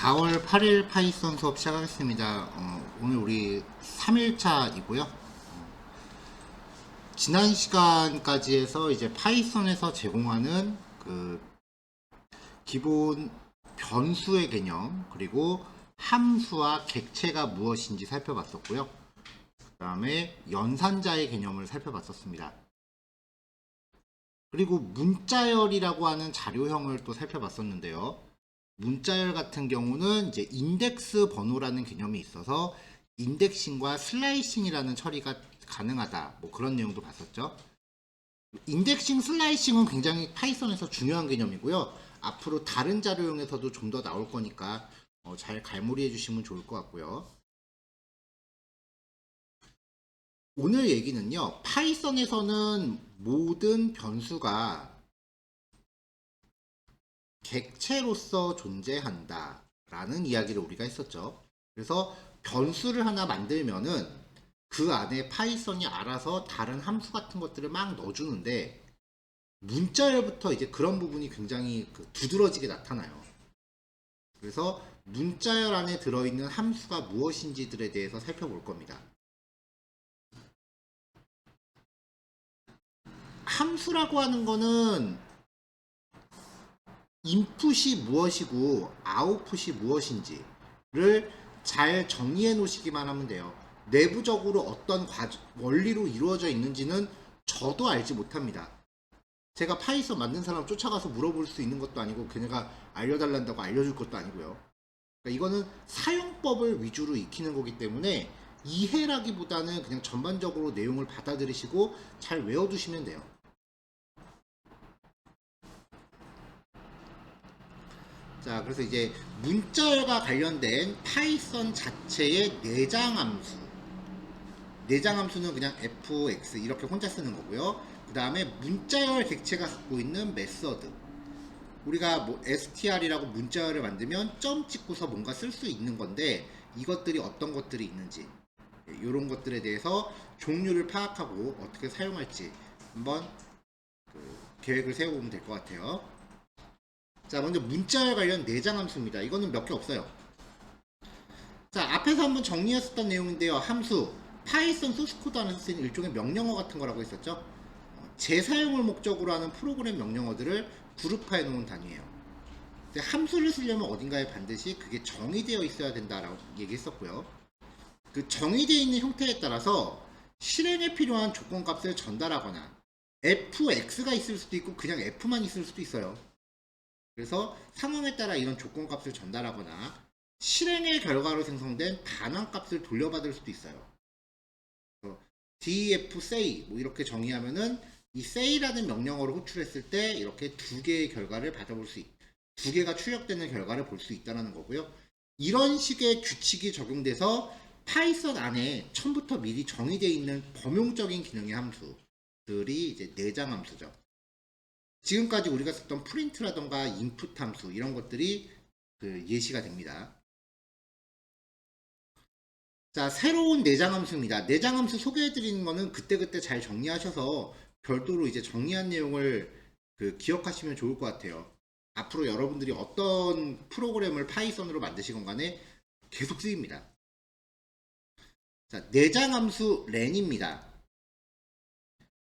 4월 8일 파이썬 수업 시작하겠습니다. 오늘 우리 3일차이고요. 지난 시간까지 해서 이제 파이썬에서 제공하는 그 기본 변수의 개념, 그리고 함수와 객체가 무엇인지 살펴봤었고요. 그 다음에 연산자의 개념을 살펴봤었습니다. 그리고 문자열이라고 하는 자료형을 또 살펴봤었는데요. 문자열 같은 경우는 이제 인덱스 번호라는 개념이 있어서 인덱싱과 슬라이싱이라는 처리가 가능하다. 뭐 그런 내용도 봤었죠. 인덱싱, 슬라이싱은 굉장히 파이썬에서 중요한 개념이고요. 앞으로 다른 자료용에서도 좀 더 나올 거니까 잘 갈무리해 주시면 좋을 것 같고요. 오늘 얘기는요, 파이썬에서는 모든 변수가 객체로서 존재한다 라는 이야기를 우리가 했었죠. 그래서 변수를 하나 만들면은 그 안에 파이썬이 알아서 다른 함수 같은 것들을 막 넣어주는데, 문자열부터 이제 그런 부분이 굉장히 두드러지게 나타나요. 그래서 문자열 안에 들어있는 함수가 무엇인지들에 대해서 살펴볼 겁니다. 함수라고 하는 거는 인풋이 무엇이고 아웃풋이 무엇인지를 잘 정리해 놓으시기만 하면 돼요. 내부적으로 어떤 원리로 이루어져 있는지는 저도 알지 못합니다. 제가 파이썬 만든 사람 쫓아가서 물어볼 수 있는 것도 아니고 걔네가 알려달란다고 알려줄 것도 아니고요. 그러니까 이거는 사용법을 위주로 익히는 거기 때문에 이해라기보다는 그냥 전반적으로 내용을 받아들이시고 잘 외워두시면 돼요. 자, 그래서 이제 문자열과 관련된 파이썬 자체의 내장 함수. 내장 함수는 그냥 fx 이렇게 혼자 쓰는 거고요. 그 다음에 문자열 객체가 갖고 있는 메서드. 우리가 뭐 str이라고 문자열을 만들면 점 찍고서 뭔가 쓸 수 있는 건데, 이것들이 어떤 것들이 있는지, 이런 것들에 대해서 종류를 파악하고 어떻게 사용할지 한번 계획을 세워보면 될 것 같아요. 자, 먼저 문자열 관련 내장 함수입니다. 이거는 몇 개 없어요. 자, 앞에서 한번 정리했었던 내용인데요. 함수, 파이썬 소스코드 안에서 쓰이는 일종의 명령어 같은 거라고 했었죠. 재사용을 목적으로 하는 프로그램 명령어들을 그룹화해 놓은 단위예요. 함수를 쓰려면 어딘가에 반드시 그게 정의되어 있어야 된다라고 얘기했었고요. 그 정의되어 있는 형태에 따라서 실행에 필요한 조건값을 전달하거나 fx가 있을 수도 있고 그냥 f만 있을 수도 있어요. 그래서 상황에 따라 이런 조건값을 전달하거나 실행의 결과로 생성된 반환값을 돌려받을 수도 있어요. def say 뭐 이렇게 정의하면은 이 say라는 명령어를 호출했을 때 이렇게 두 개의 결과를 받아볼 수 두 개가 출력되는 결과를 볼 수 있다는 거고요. 이런 식의 규칙이 적용돼서 파이썬 안에 처음부터 미리 정의되어 있는 범용적인 기능의 함수들이 이제 내장 함수죠. 지금까지 우리가 썼던 프린트라던가 인풋 함수 이런 것들이 예시가 됩니다. 자, 새로운 내장 함수입니다. 내장 함수 소개해 드리는 거는 그때그때 잘 정리하셔서 별도로 이제 정리한 내용을 기억하시면 좋을 것 같아요. 앞으로 여러분들이 어떤 프로그램을 파이썬으로 만드시건 간에 계속 쓰입니다. 자, 내장 함수 len입니다.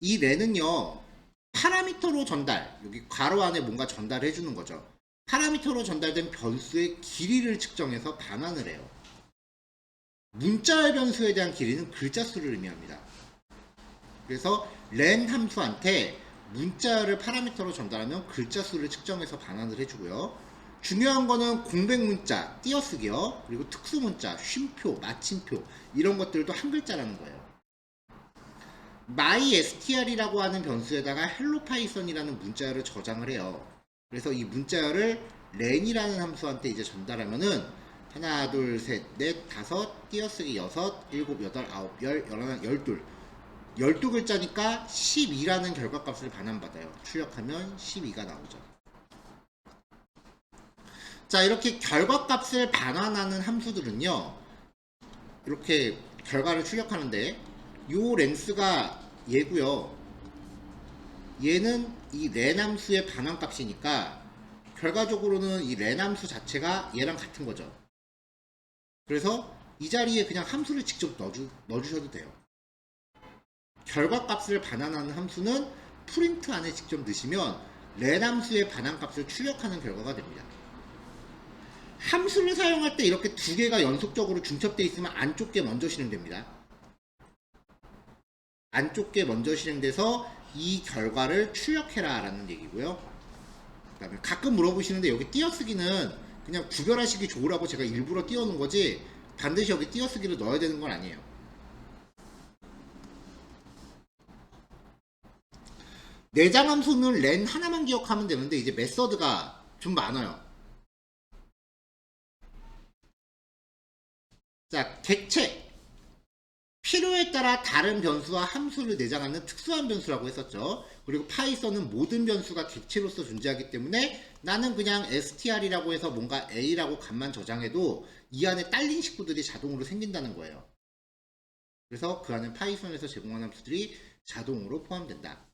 이 len은요, 파라미터로 전달, 여기 괄호 안에 뭔가 전달해 주는 거죠. 파라미터로 전달된 변수의 길이를 측정해서 반환을 해요. 문자열 변수에 대한 길이는 글자 수를 의미합니다. 그래서 len 함수한테 문자열을 파라미터로 전달하면 글자 수를 측정해서 반환을 해주고요. 중요한 거는 공백 문자, 띄어쓰기요. 그리고 특수 문자, 쉼표, 마침표 이런 것들도 한 글자라는 거예요. mystr이라고 하는 변수에다가 헬로파이썬이라는 문자열을 저장을 해요. 그래서 이 문자열을 len이라는 함수한테 이제 전달하면은 하나, 둘, 셋, 넷, 다섯, 띄어쓰기 여섯, 일곱, 여덟, 아홉, 열, 열하나, 열둘 12글자니까 12라는 결과값을 반환받아요. 출력하면 12가 나오죠. 자, 이렇게 결과값을 반환하는 함수들은요, 이렇게 결과를 출력하는데 요 랭스가 얘고요. 얘는 이 len 함수의 반환값이니까 결과적으로는 이 len 함수 자체가 얘랑 같은 거죠. 그래서 이 자리에 그냥 함수를 직접 넣어주셔도 돼요. 결과값을 반환하는 함수는 프린트 안에 직접 넣으시면 len 함수의 반환값을 출력하는 결과가 됩니다. 함수를 사용할 때 이렇게 두 개가 연속적으로 중첩되어 있으면 안쪽 게 먼저 실행됩니다. 안쪽 게 먼저 실행돼서 이 결과를 출력해라 라는 얘기고요. 그 다음에 가끔 물어보시는데 여기 띄어쓰기는 그냥 구별하시기 좋으라고 제가 일부러 띄워놓은 거지 반드시 여기 띄어쓰기를 넣어야 되는 건 아니에요. 내장 함수는 len 하나만 기억하면 되는데 이제 메서드가 좀 많아요. 자, 객체. 필요에 따라 다른 변수와 함수를 내장하는 특수한 변수라고 했었죠. 그리고 파이썬은 모든 변수가 객체로서 존재하기 때문에 나는 그냥 str이라고 해서 뭔가 a라고 값만 저장해도 이 안에 딸린 식구들이 자동으로 생긴다는 거예요. 그래서 그 안에 파이썬에서 제공한 함수들이 자동으로 포함된다.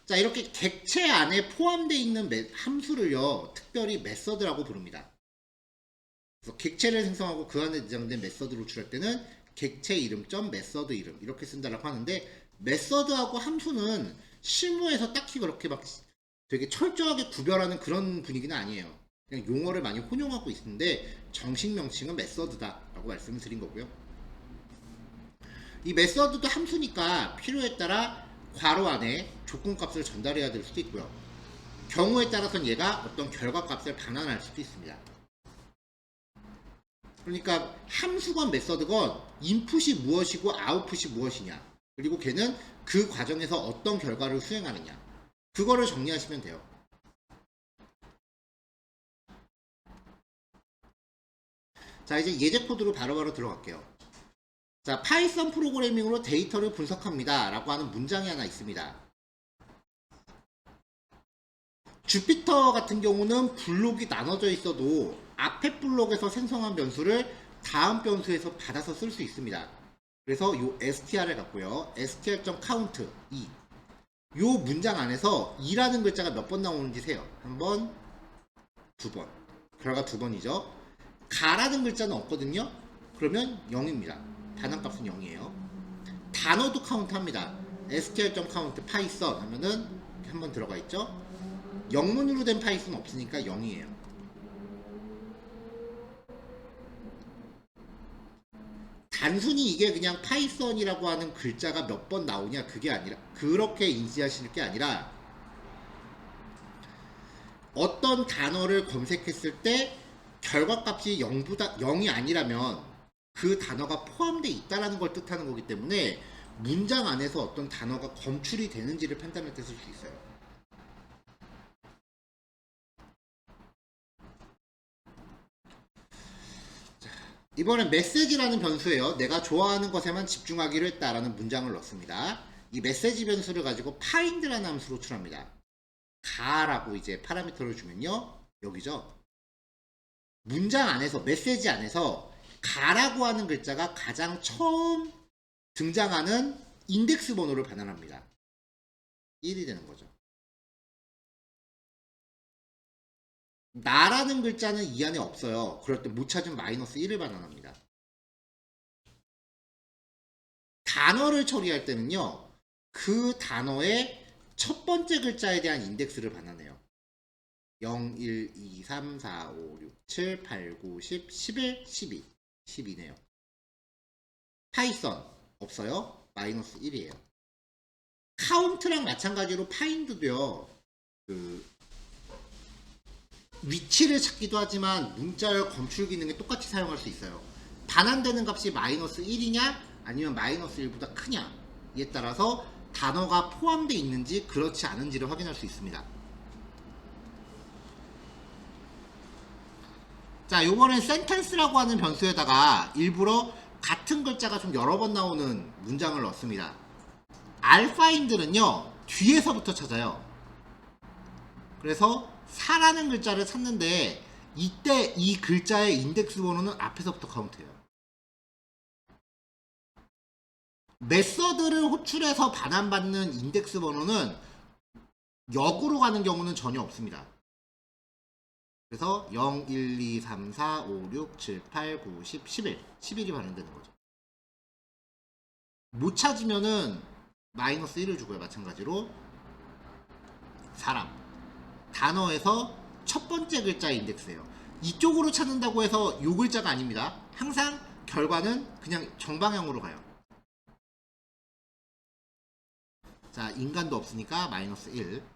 자, 이렇게 객체 안에 포함되어 있는 함수를요, 특별히 메서드라고 부릅니다. 그래서 객체를 생성하고 그 안에 내장된 메서드를 호출할 때는 객체 이름 점 메서드 이름 이렇게 쓴다라고 하는데, 메서드하고 함수는 실무에서 딱히 그렇게 막 되게 철저하게 구별하는 그런 분위기는 아니에요. 그냥 용어를 많이 혼용하고 있는데 정식 명칭은 메서드다 라고 말씀을 드린 거고요. 이 메서드도 함수니까 필요에 따라 괄호 안에 조건값을 전달해야 될 수도 있고요. 경우에 따라서는 얘가 어떤 결과값을 반환할 수도 있습니다. 그러니까 함수건 메서드건 인풋이 무엇이고 아웃풋이 무엇이냐, 그리고 걔는 그 과정에서 어떤 결과를 수행하느냐, 그거를 정리하시면 돼요. 자, 이제 예제 코드로 바로바로 들어갈게요. 자, 파이썬 프로그래밍으로 데이터를 분석합니다 라고 하는 문장이 하나 있습니다. 주피터 같은 경우는 블록이 나눠져 있어도 앞에 블록에서 생성한 변수를 다음 변수에서 받아서 쓸 수 있습니다. 그래서 요 str을 갖고요, str.count 2, 요 문장 안에서 2라는 글자가 몇 번 나오는지 세요. 한 번, 두 번. 결과 두 번이죠. 가라는 글자는 없거든요. 그러면 0입니다. 반환값은 0이에요. 단어도 카운트 합니다. str.count python 하면은 한 번 들어가 있죠. 영문으로 된 파이썬 없으니까 0이에요. 단순히 이게 그냥 파이썬이라고 하는 글자가 몇 번 나오냐, 그게 아니라, 그렇게 인지하실 게 아니라, 어떤 단어를 검색했을 때 결과값이 0이 아니라면 그 단어가 포함되어 있다는 걸 뜻하는 거기 때문에 문장 안에서 어떤 단어가 검출이 되는지를 판단할 때 쓸 수 있어요. 이번엔 메시지라는 변수예요. 내가 좋아하는 것에만 집중하기로 했다라는 문장을 넣습니다. 이 메시지 변수를 가지고 find라는 함수로 호출합니다. 가라고 이제 파라미터를 주면요, 여기죠. 문장 안에서, 메시지 안에서 가라고 하는 글자가 가장 처음 등장하는 인덱스 번호를 반환합니다. 1이 되는 거죠. 나라는 글자는 이 안에 없어요. 그럴 때 못 찾으면 -1을 반환합니다. 단어를 처리할 때는요, 그 단어의 첫 번째 글자에 대한 인덱스를 반환해요. 0, 1, 2, 3, 4, 5, 6, 7, 8, 9, 10, 11, 12. 12네요. 파이썬 없어요. -1이에요. 카운트랑 마찬가지로 파인드도요, 위치를 찾기도 하지만 문자열 검출 기능에 똑같이 사용할 수 있어요. 반환되는 값이 -1이냐 아니면 -1보다 크냐, 이에 따라서 단어가 포함되어 있는지 그렇지 않은지를 확인할 수 있습니다. 자, 요번엔 센텐스라고 하는 변수에다가 일부러 같은 글자가 좀 여러 번 나오는 문장을 넣습니다. 알파인들은요, 뒤에서부터 찾아요. 그래서 4라는 글자를 찾는데 이때 이 글자의 인덱스 번호는 앞에서부터 카운트해요. 메서드를 호출해서 반환받는 인덱스 번호는 역으로 가는 경우는 전혀 없습니다. 그래서 0, 1, 2, 3, 4, 5, 6, 7, 8, 9, 10, 11. 11이 반응되는 거죠. 못 찾으면은 마이너스 1을 주고요. 마찬가지로 사람. 단어에서 첫 번째 글자의 인덱스예요. 이쪽으로 찾는다고 해서 요 글자가 아닙니다. 항상 결과는 그냥 정방향으로 가요. 자, 인간도 없으니까 마이너스 1.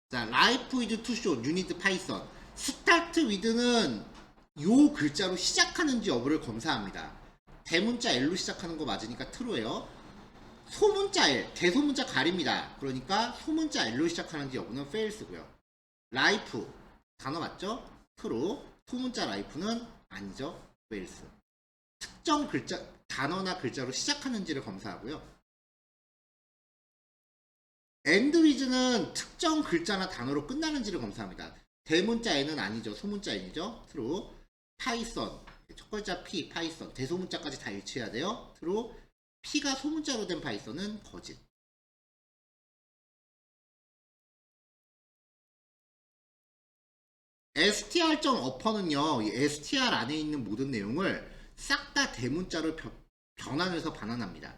자, life is to show, you need Python. start with는 요 글자로 시작하는지 여부를 검사합니다. 대문자 L로 시작하는 거 맞으니까 true예요. 소문자 L, 대소문자 가립니다. 그러니까 소문자 L로 시작하는지 여부는 fails고요. life, 단어 맞죠? true. 소문자 life는 아니죠. fails. 특정 글자, 단어나 글자로 시작하는지를 검사하고요. end with는 특정 글자나 단어로 끝나는지를 검사합니다. 대문자 N은 아니죠. 소문자 N이죠. true. 파이썬, 첫 글자 P, 파이썬, 대소문자까지 다 일치해야 돼요. true. P가 소문자로 된 파이썬은 거짓. str.upper는요, 이 str 안에 있는 모든 내용을 싹 다 대문자로 변환해서 반환합니다.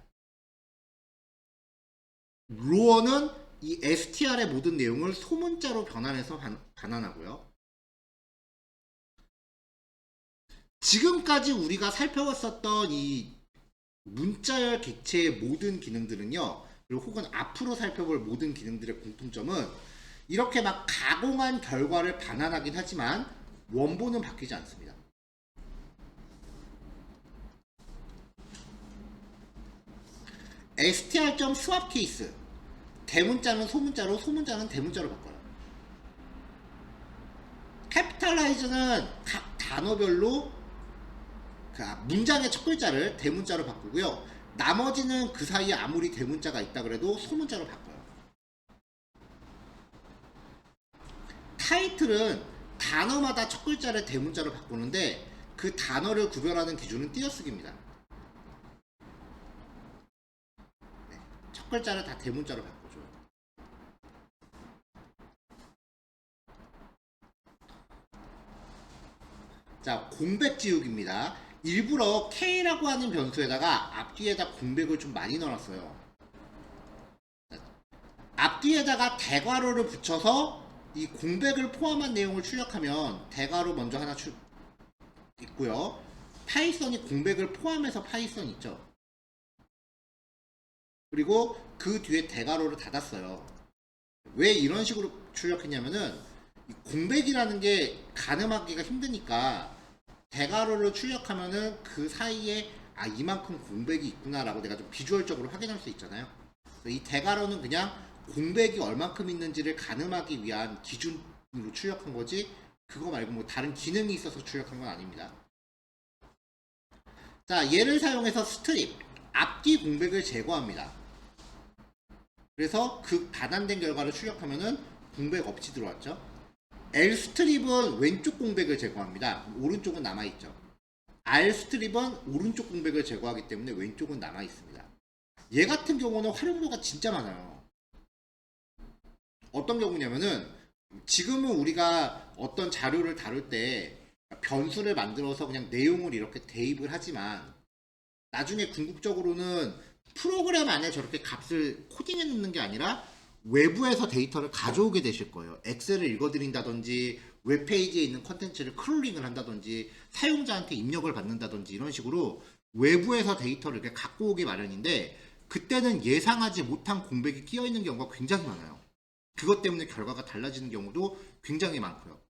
로어는 이 str의 모든 내용을 소문자로 변환해서 반환하고요. 지금까지 우리가 살펴봤었던 이 문자열 객체의 모든 기능들은요, 그리고 혹은 앞으로 살펴볼 모든 기능들의 공통점은 이렇게 막 가공한 결과를 반환하긴 하지만 원본은 바뀌지 않습니다. str.swap 케이스, 대문자는 소문자로, 소문자는 대문자로 바꿔요. capitalize는 각 단어별로 문장의 첫 글자를 대문자로 바꾸고요. 나머지는 그 사이에 아무리 대문자가 있다 그래도 소문자로 바꿔요. 타이틀은 단어마다 첫 글자를 대문자로 바꾸는데 그 단어를 구별하는 기준은 띄어쓰기입니다. 네, 첫 글자를 다 대문자로 바꾸죠. 자, 공백 지우기입니다. 일부러 K라고 하는 변수에다가 앞뒤에다 공백을 좀 많이 넣어놨어요. 앞뒤에다가 대괄호를 붙여서 이 공백을 포함한 내용을 출력하면 대괄호 먼저 하나 있고요. 파이썬이 공백을 포함해서 파이썬 있죠. 그리고 그 뒤에 대괄호를 닫았어요. 왜 이런 식으로 출력했냐면은 이 공백이라는 게 가늠하기가 힘드니까 대괄호를 출력하면은 그 사이에 아 이만큼 공백이 있구나 라고 내가 좀 비주얼적으로 확인할 수 있잖아요. 이 대괄호는 그냥 공백이 얼만큼 있는지를 가늠하기 위한 기준으로 출력한 거지 그거 말고 뭐 다른 기능이 있어서 출력한 건 아닙니다. 자, 얘를 사용해서 스트립, 앞뒤 공백을 제거합니다. 그래서 그 반환된 결과를 출력하면은 공백 없이 들어왔죠. L 스트립은 왼쪽 공백을 제거합니다. 오른쪽은 남아있죠. R 스트립은 오른쪽 공백을 제거하기 때문에 왼쪽은 남아있습니다. 얘 같은 경우는 활용도가 진짜 많아요. 어떤 경우냐면은 지금은 우리가 어떤 자료를 다룰 때 변수를 만들어서 그냥 내용을 이렇게 대입을 하지만 나중에 궁극적으로는 프로그램 안에 저렇게 값을 코딩해 놓는 게 아니라 외부에서 데이터를 가져오게 되실 거예요. 엑셀을 읽어드린다든지 웹페이지에 있는 컨텐츠를 크롤링을 한다든지 사용자한테 입력을 받는다든지 이런 식으로 외부에서 데이터를 이렇게 갖고 오기 마련인데 그때는 예상하지 못한 공백이 끼어 있는 경우가 굉장히 많아요. 그것 때문에 결과가 달라지는 경우도 굉장히 많고요.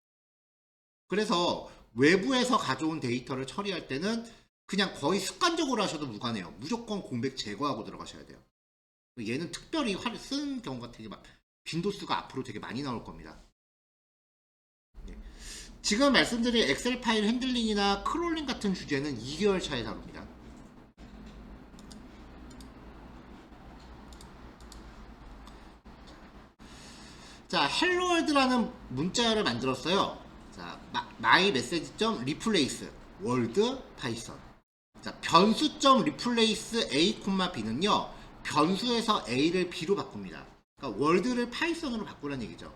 그래서 외부에서 가져온 데이터를 처리할 때는 그냥 거의 습관적으로 하셔도 무관해요. 무조건 공백 제거하고 들어가셔야 돼요. 얘는 특별히 쓰는 경우가 되게 빈도수가 앞으로 되게 많이 나올 겁니다. 지금 말씀드린 엑셀 파일 핸들링이나 크롤링 같은 주제는 2개월 차에 다룹니다. 자, 헬로월드라는 문자열을 만들었어요. 자, my message.replace 월드 파이썬. 자, 변수.replace a, b는요 변수에서 a를 b로 바꿉니다. 그러니까 월드를 파이썬으로 바꾸라는 얘기죠.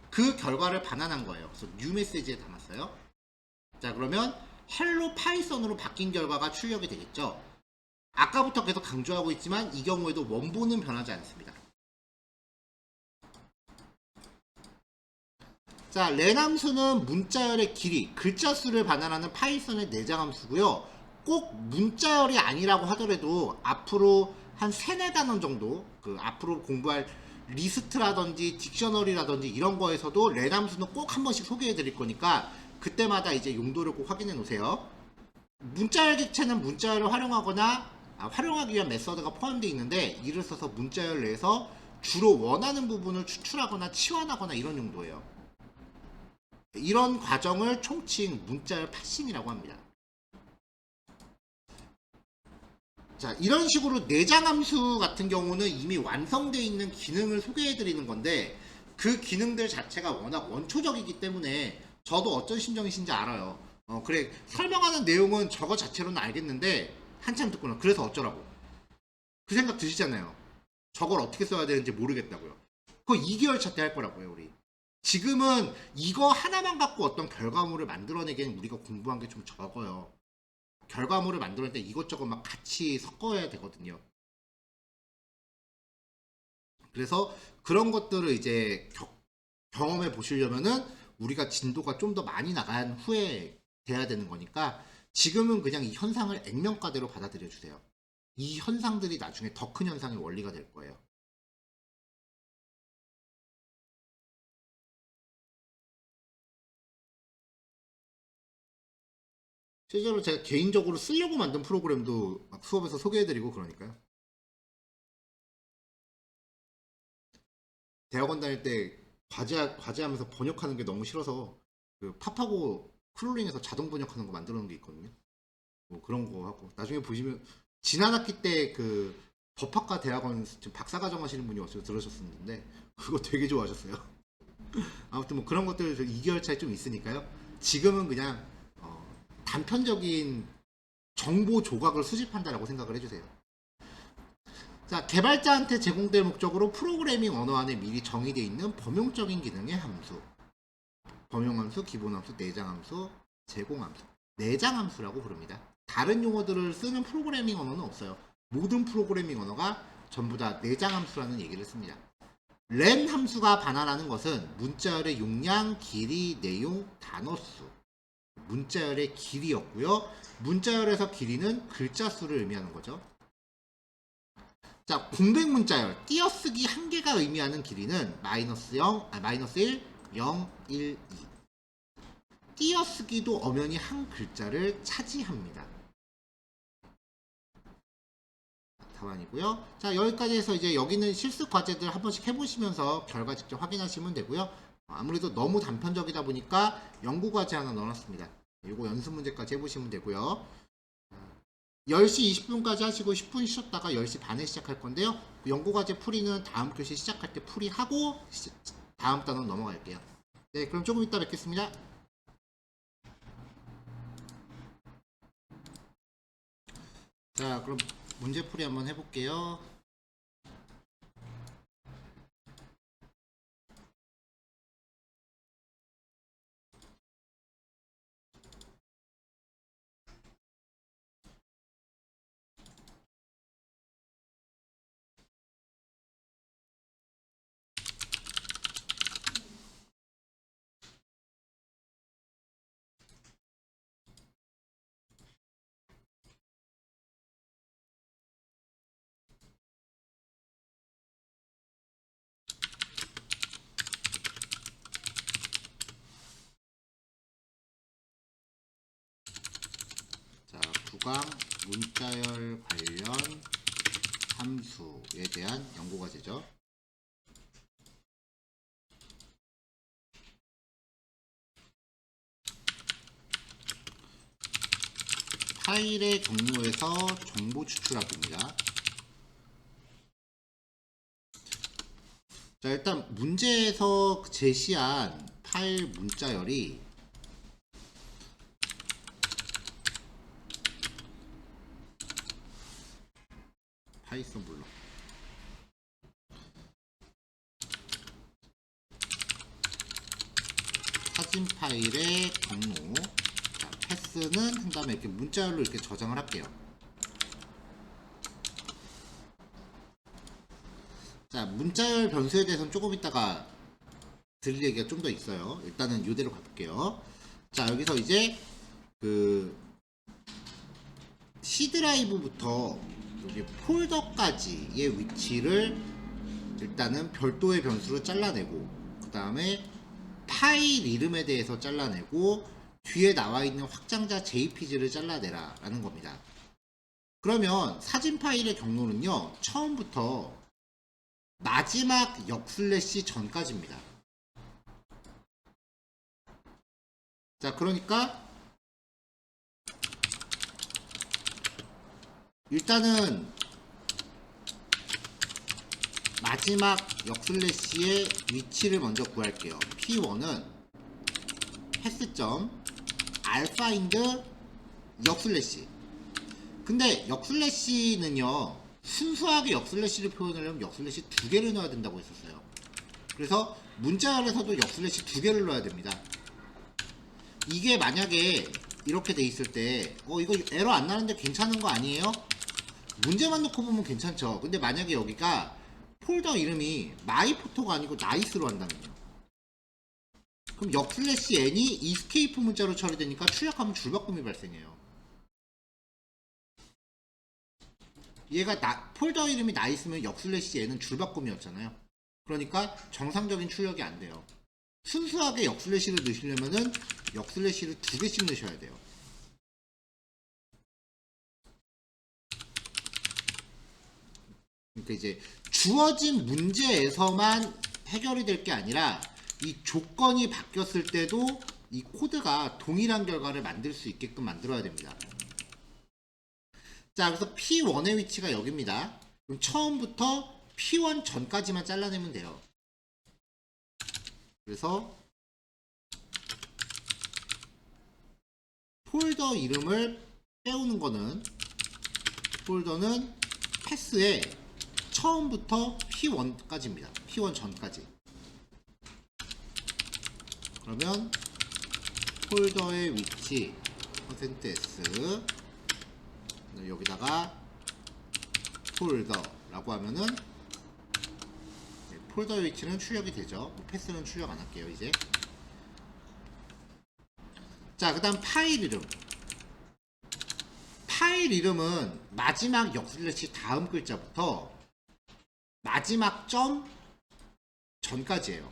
그 결과를 반환한 거예요. 그래서 뉴 메시지에 담았어요. 자, 그러면 헬로 파이썬으로 바뀐 결과가 출력이 되겠죠. 아까부터 계속 강조하고 있지만 이 경우에도 원본은 변하지 않습니다. 자, len 함수는 문자열의 길이, 글자 수를 반환하는 파이썬의 내장 함수고요. 꼭 문자열이 아니라고 하더라도 앞으로 한 3, 4단원 정도 그 앞으로 공부할 리스트라든지 딕셔너리라든지 이런 거에서도 len 함수는 꼭 한 번씩 소개해 드릴 거니까 그때마다 이제 용도를 꼭 확인해 놓으세요. 문자열 객체는 문자열을 활용하거나 활용하기 위한 메서드가 포함되어 있는데 이를 써서 문자열 내에서 주로 원하는 부분을 추출하거나 치환하거나 이런 용도예요. 이런 과정을 총칭 문자열 파싱이라고 합니다. 자, 이런 식으로 내장 함수 같은 경우는 이미 완성되어 있는 기능을 소개해 드리는 건데 그 기능들 자체가 워낙 원초적이기 때문에 저도 어떤 심정이신지 알아요. 그래, 설명하는 내용은 저거 자체로는 알겠는데 한참 듣고는 그래서 어쩌라고 그 생각 드시잖아요. 저걸 어떻게 써야 되는지 모르겠다고요. 그거 2개월 차 때 할 거라고요. 우리 지금은 이거 하나만 갖고 어떤 결과물을 만들어내기엔 우리가 공부한 게 좀 적어요. 결과물을 만들어낼 때 이것저것 막 같이 섞어야 되거든요. 그래서 그런 것들을 이제 경험해 보시려면은 우리가 진도가 좀 더 많이 나간 후에 돼야 되는 거니까 지금은 그냥 이 현상을 액면가대로 받아들여 주세요. 이 현상들이 나중에 더 큰 현상의 원리가 될 거예요. 실제로 제가 개인적으로 쓰려고 만든 프로그램도 막 수업에서 소개해드리고 그러니까요. 대학원 다닐 때 과제하면서 번역하는 게 너무 싫어서 그 팝하고 크롤링에서 자동 번역하는 거 만들어 놓은 게 있거든요. 뭐 그런 거 하고 나중에 보시면 지난 학기 때 그 법학과 대학원 지금 박사과정 하시는 분이 어서 들으셨었는데 그거 되게 좋아하셨어요. 아무튼 뭐 그런 것들 2개월 차이 좀 있으니까요. 지금은 그냥 단편적인 정보 조각을 수집한다라고 생각을 해주세요. 자, 개발자한테 제공될 목적으로 프로그래밍 언어 안에 미리 정의되어 있는 범용적인 기능의 함수, 범용함수, 기본함수, 내장함수, 제공함수, 내장함수라고 부릅니다. 다른 용어들을 쓰는 프로그래밍 언어는 없어요. 모든 프로그래밍 언어가 전부 다 내장함수라는 얘기를 씁니다. len 함수가 반환하는 것은 문자열의 용량, 길이, 내용, 단어수, 문자열의 길이였고요. 문자열에서 길이는 글자 수를 의미하는 거죠. 자, 공백 문자열, 띄어쓰기 한 개가 의미하는 길이는 마이너스 0, 마이너스 1, 0, 1, 2. 띄어쓰기도 엄연히 한 글자를 차지합니다. 답안이고요. 자, 여기까지 해서 이제 여기는 실습 과제들 한 번씩 해보시면서 결과 직접 확인하시면 되고요. 아무래도 너무 단편적이다 보니까 연구 과제 하나 넣어놨습니다. 이거 연습 문제까지 해보시면 되고요. 10시 20분까지 하시고 10분 쉬었다가 10시 반에 시작할 건데요. 연구과제 풀이는 다음 교시 시작할 때 풀이하고 다음 단원 넘어갈게요. 네, 그럼 조금 이따 뵙겠습니다. 자, 그럼 문제 풀이 한번 해볼게요. 자, 구강 문자열 관련 함수에 대한 연구과제죠. 파일의 경로에서 정보 추출하기입니다. 자, 일단 문제에서 제시한 파일 문자열이 파이썬 블록 사진 파일의 경로. 자, 패스는 한 다음에 이렇게 문자열로 이렇게 저장을 할게요. 자, 문자열 변수에 대해서는 조금 이따가 드릴 얘기가 좀 더 있어요. 일단은 이대로 가볼게요. 자, 여기서 이제 그 C 드라이브부터 여기 폴더까지의 위치를 일단은 별도의 변수로 잘라내고, 그 다음에 파일 이름에 대해서 잘라내고, 뒤에 나와 있는 확장자 JPG를 잘라내라 라는 겁니다. 그러면 사진 파일의 경로는요, 처음부터 마지막 역슬래시 전까지입니다. 자, 그러니까 일단은 마지막 역슬래시의 위치를 먼저 구할게요. P1은 패스점 alfind 역슬래시. 근데 역슬래시는요, 순수하게 역슬래시를 표현하려면 역슬래시 2개를 넣어야 된다고 했었어요. 그래서 문자열에서도 역슬래시 2개를 넣어야 됩니다. 이게 만약에 이렇게 돼 있을 때 이거 에러 안 나는데 괜찮은 거 아니에요? 문제만 놓고 보면 괜찮죠. 근데 만약에 여기가 폴더 이름이 마이포토가 아니고 나이스로 한다면요, 그럼 역슬래시 n이 이스케이프 문자로 처리되니까 출력하면 줄바꿈이 발생해요. 얘가 폴더 이름이 나이스면 역슬래시 n은 줄바꿈이었잖아요. 그러니까 정상적인 출력이 안 돼요. 순수하게 역슬래시를 넣으시려면은 역슬래시를 2개씩 넣으셔야 돼요. 그러니까 이제 주어진 문제에서만 해결이 될 게 아니라 이 조건이 바뀌었을 때도 이 코드가 동일한 결과를 만들 수 있게끔 만들어야 됩니다. 자, 그래서 P1의 위치가 여기입니다. 그럼 처음부터 P1 전까지만 잘라내면 돼요. 그래서 폴더 이름을 빼오는 거는, 폴더는 패스에 처음부터 P1까지입니다. P1 전까지. 그러면 폴더의 위치 %s 여기다가 폴더라고 하면은 폴더의 위치는 출력이 되죠. 패스는 출력 안 할게요 이제. 자, 그 다음 파일 이름. 파일 이름은 마지막 역슬래시 다음 글자부터 마지막 점 전까지예요.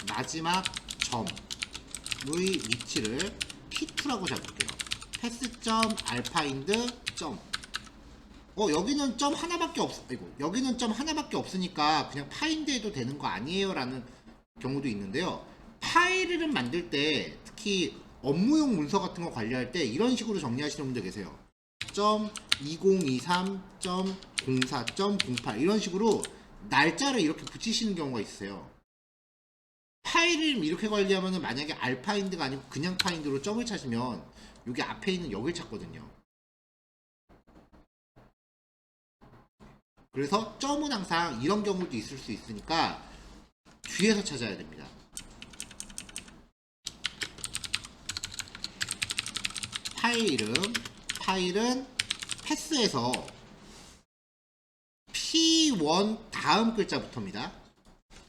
마지막 점의 위치를 P2라고 잡을게요. 패스점 alfind 점. 여기는 점 하나밖에 여기는 점 하나밖에 없으니까 그냥 파인드 해도 되는 거 아니에요 라는 경우도 있는데요. 파일 이름 만들 때 특히 업무용 문서 같은 거 관리할 때 이런 식으로 정리하시는 분들 계세요. .2023.04.08 이런 식으로 날짜를 이렇게 붙이시는 경우가 있어요. 파일 이름 이렇게 관리하면 만약에 알파인드가 아니고 그냥 파인드로 점을 찾으면 여기 앞에 있는 여길 찾거든요. 그래서 점은 항상 이런 경우도 있을 수 있으니까 뒤에서 찾아야 됩니다. 파일 이름, 파일은 패스에서 P1 다음 글자부터입니다.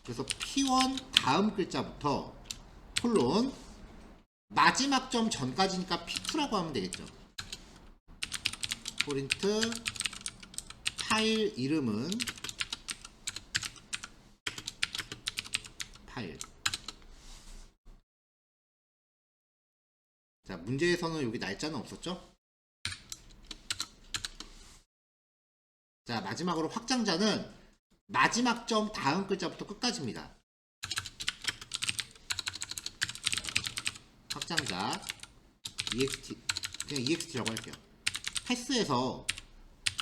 그래서 P1 다음 글자부터 콜론 마지막 점 전까지니까 P2라고 하면 되겠죠. 포린트 파일 이름은 파일. 자, 문제에서는 여기 날짜는 없었죠? 자, 마지막으로 확장자는 마지막 점 다음 글자부터 끝까지입니다. 확장자 ext, 그냥 ext라고 할게요. 패스에서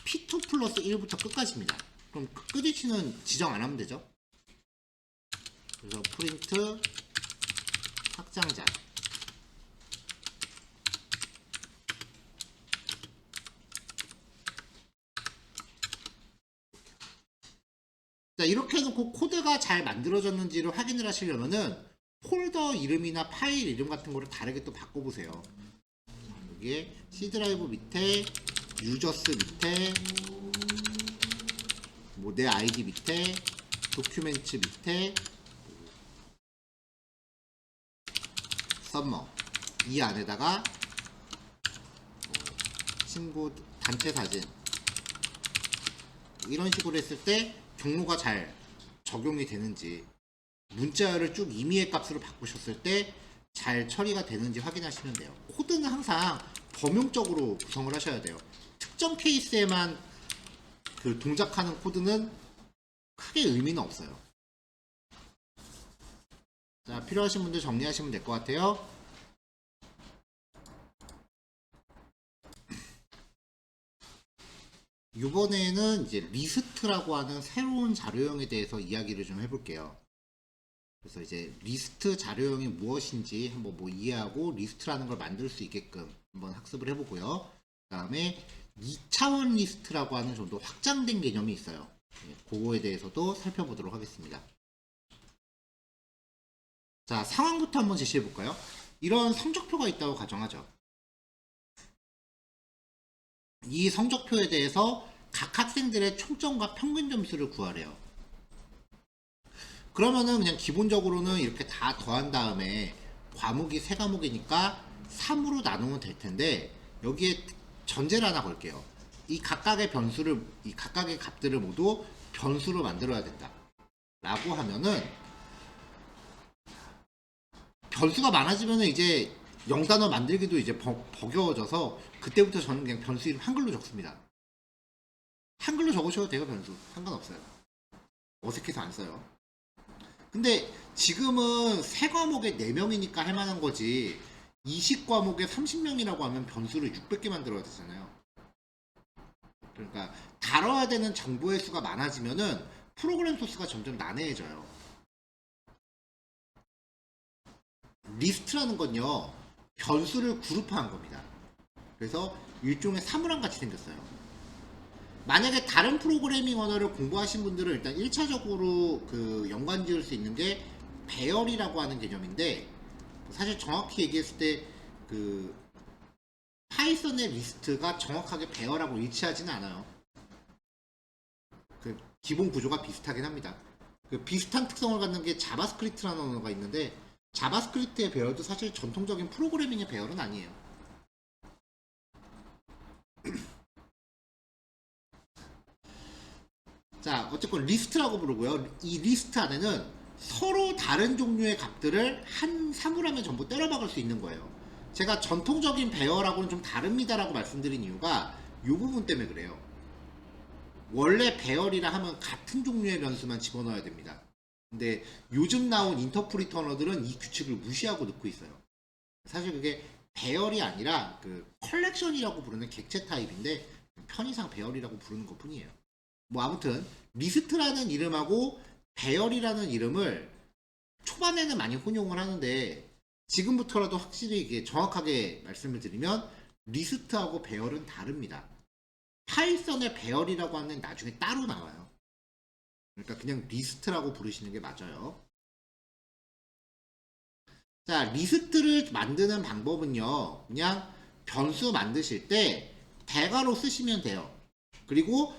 P2 플러스 1부터 끝까지입니다. 그럼 끝 위치는 지정 안 하면 되죠? 그래서 프린트 확장자. 자, 이렇게 해놓고 코드가 잘 만들어졌는지를 확인을 하시려면은 폴더 이름이나 파일 이름 같은 거를 다르게 또 바꿔보세요. 여기에 C 드라이브 밑에 유저스 밑에 뭐 내 아이디 밑에 도큐멘트 밑에 썸머 이 안에다가 친구 단체 사진 이런 식으로 했을 때 경로가 잘 적용이 되는지 문자열을 쭉 임의의 값으로 바꾸셨을 때 잘 처리가 되는지 확인하시면 돼요. 코드는 항상 범용적으로 구성을 하셔야 돼요. 특정 케이스에만 그 동작하는 코드는 크게 의미는 없어요. 자, 필요하신 분들 정리하시면 될 것 같아요. 이번에는 이제 리스트라고 하는 새로운 자료형에 대해서 이야기를 좀 해볼게요. 그래서 이제 리스트 자료형이 무엇인지 한번 뭐 이해하고 리스트라는 걸 만들 수 있게끔 한번 학습을 해보고요. 그 다음에 2차원 리스트라고 하는 좀 더 확장된 개념이 있어요. 그거에 대해서도 살펴보도록 하겠습니다. 자, 상황부터 한번 제시해 볼까요? 이런 성적표가 있다고 가정하죠. 이 성적표에 대해서 각 학생들의 총점과 평균 점수를 구하래요. 그러면은 그냥 기본적으로는 이렇게 다 더한 다음에 과목이 3과목이니까 3으로 나누면 될 텐데 여기에 전제를 하나 걸게요. 이 각각의 값들을 모두 변수로 만들어야 된다. 라고 하면은 변수가 많아지면은 이제 0단어 만들기도 이제 버거워져서 그때부터 저는 그냥 변수 이름 한글로 적습니다. 한글로 적으셔도 돼요, 변수. 상관없어요. 어색해서 안 써요. 근데 지금은 3과목에 4명이니까 할 만한 거지 20과목에 30명이라고 하면 변수를 600개 만들어야 되잖아요. 그러니까 다뤄야 되는 정보의 수가 많아지면은 프로그램 소스가 점점 난해해져요. 리스트라는 건요, 변수를 그룹화한 겁니다. 그래서 일종의 사물함 같이 생겼어요. 만약에 다른 프로그래밍 언어를 공부하신 분들은 일단 1차적으로 그 연관 지을 수 있는 게 배열이라고 하는 개념인데, 사실 정확히 얘기했을 때 그 파이썬의 리스트가 정확하게 배열하고 일치하지는 않아요. 그 기본 구조가 비슷하긴 합니다. 그 비슷한 특성을 갖는 게 자바스크립트라는 언어가 있는데, 자바스크립트의 배열도 사실 전통적인 프로그래밍의 배열은 아니에요. 자, 어쨌건 리스트라고 부르고요. 이 리스트 안에는 서로 다른 종류의 값들을 한 사물함에 전부 때려박을 수 있는 거예요. 제가 전통적인 배열하고는 좀 다릅니다라고 말씀드린 이유가 이 부분 때문에 그래요. 원래 배열이라 하면 같은 종류의 변수만 집어넣어야 됩니다. 근데 요즘 나온 인터프리터 언어들은 이 규칙을 무시하고 넣고 있어요. 사실 그게 배열이 아니라 그 컬렉션이라고 부르는 객체 타입인데 편의상 배열이라고 부르는 것 뿐이에요. 뭐 아무튼 리스트라는 이름하고 배열이라는 이름을 초반에는 많이 혼용을 하는데 지금부터라도 확실히 이게 정확하게 말씀을 드리면 리스트하고 배열은 다릅니다. 파이썬의 배열이라고 하는 나중에 따로 나와요. 그러니까 그냥 리스트라고 부르시는 게 맞아요. 자, 리스트를 만드는 방법은요, 그냥 변수 만드실 때 대괄호 쓰시면 돼요. 그리고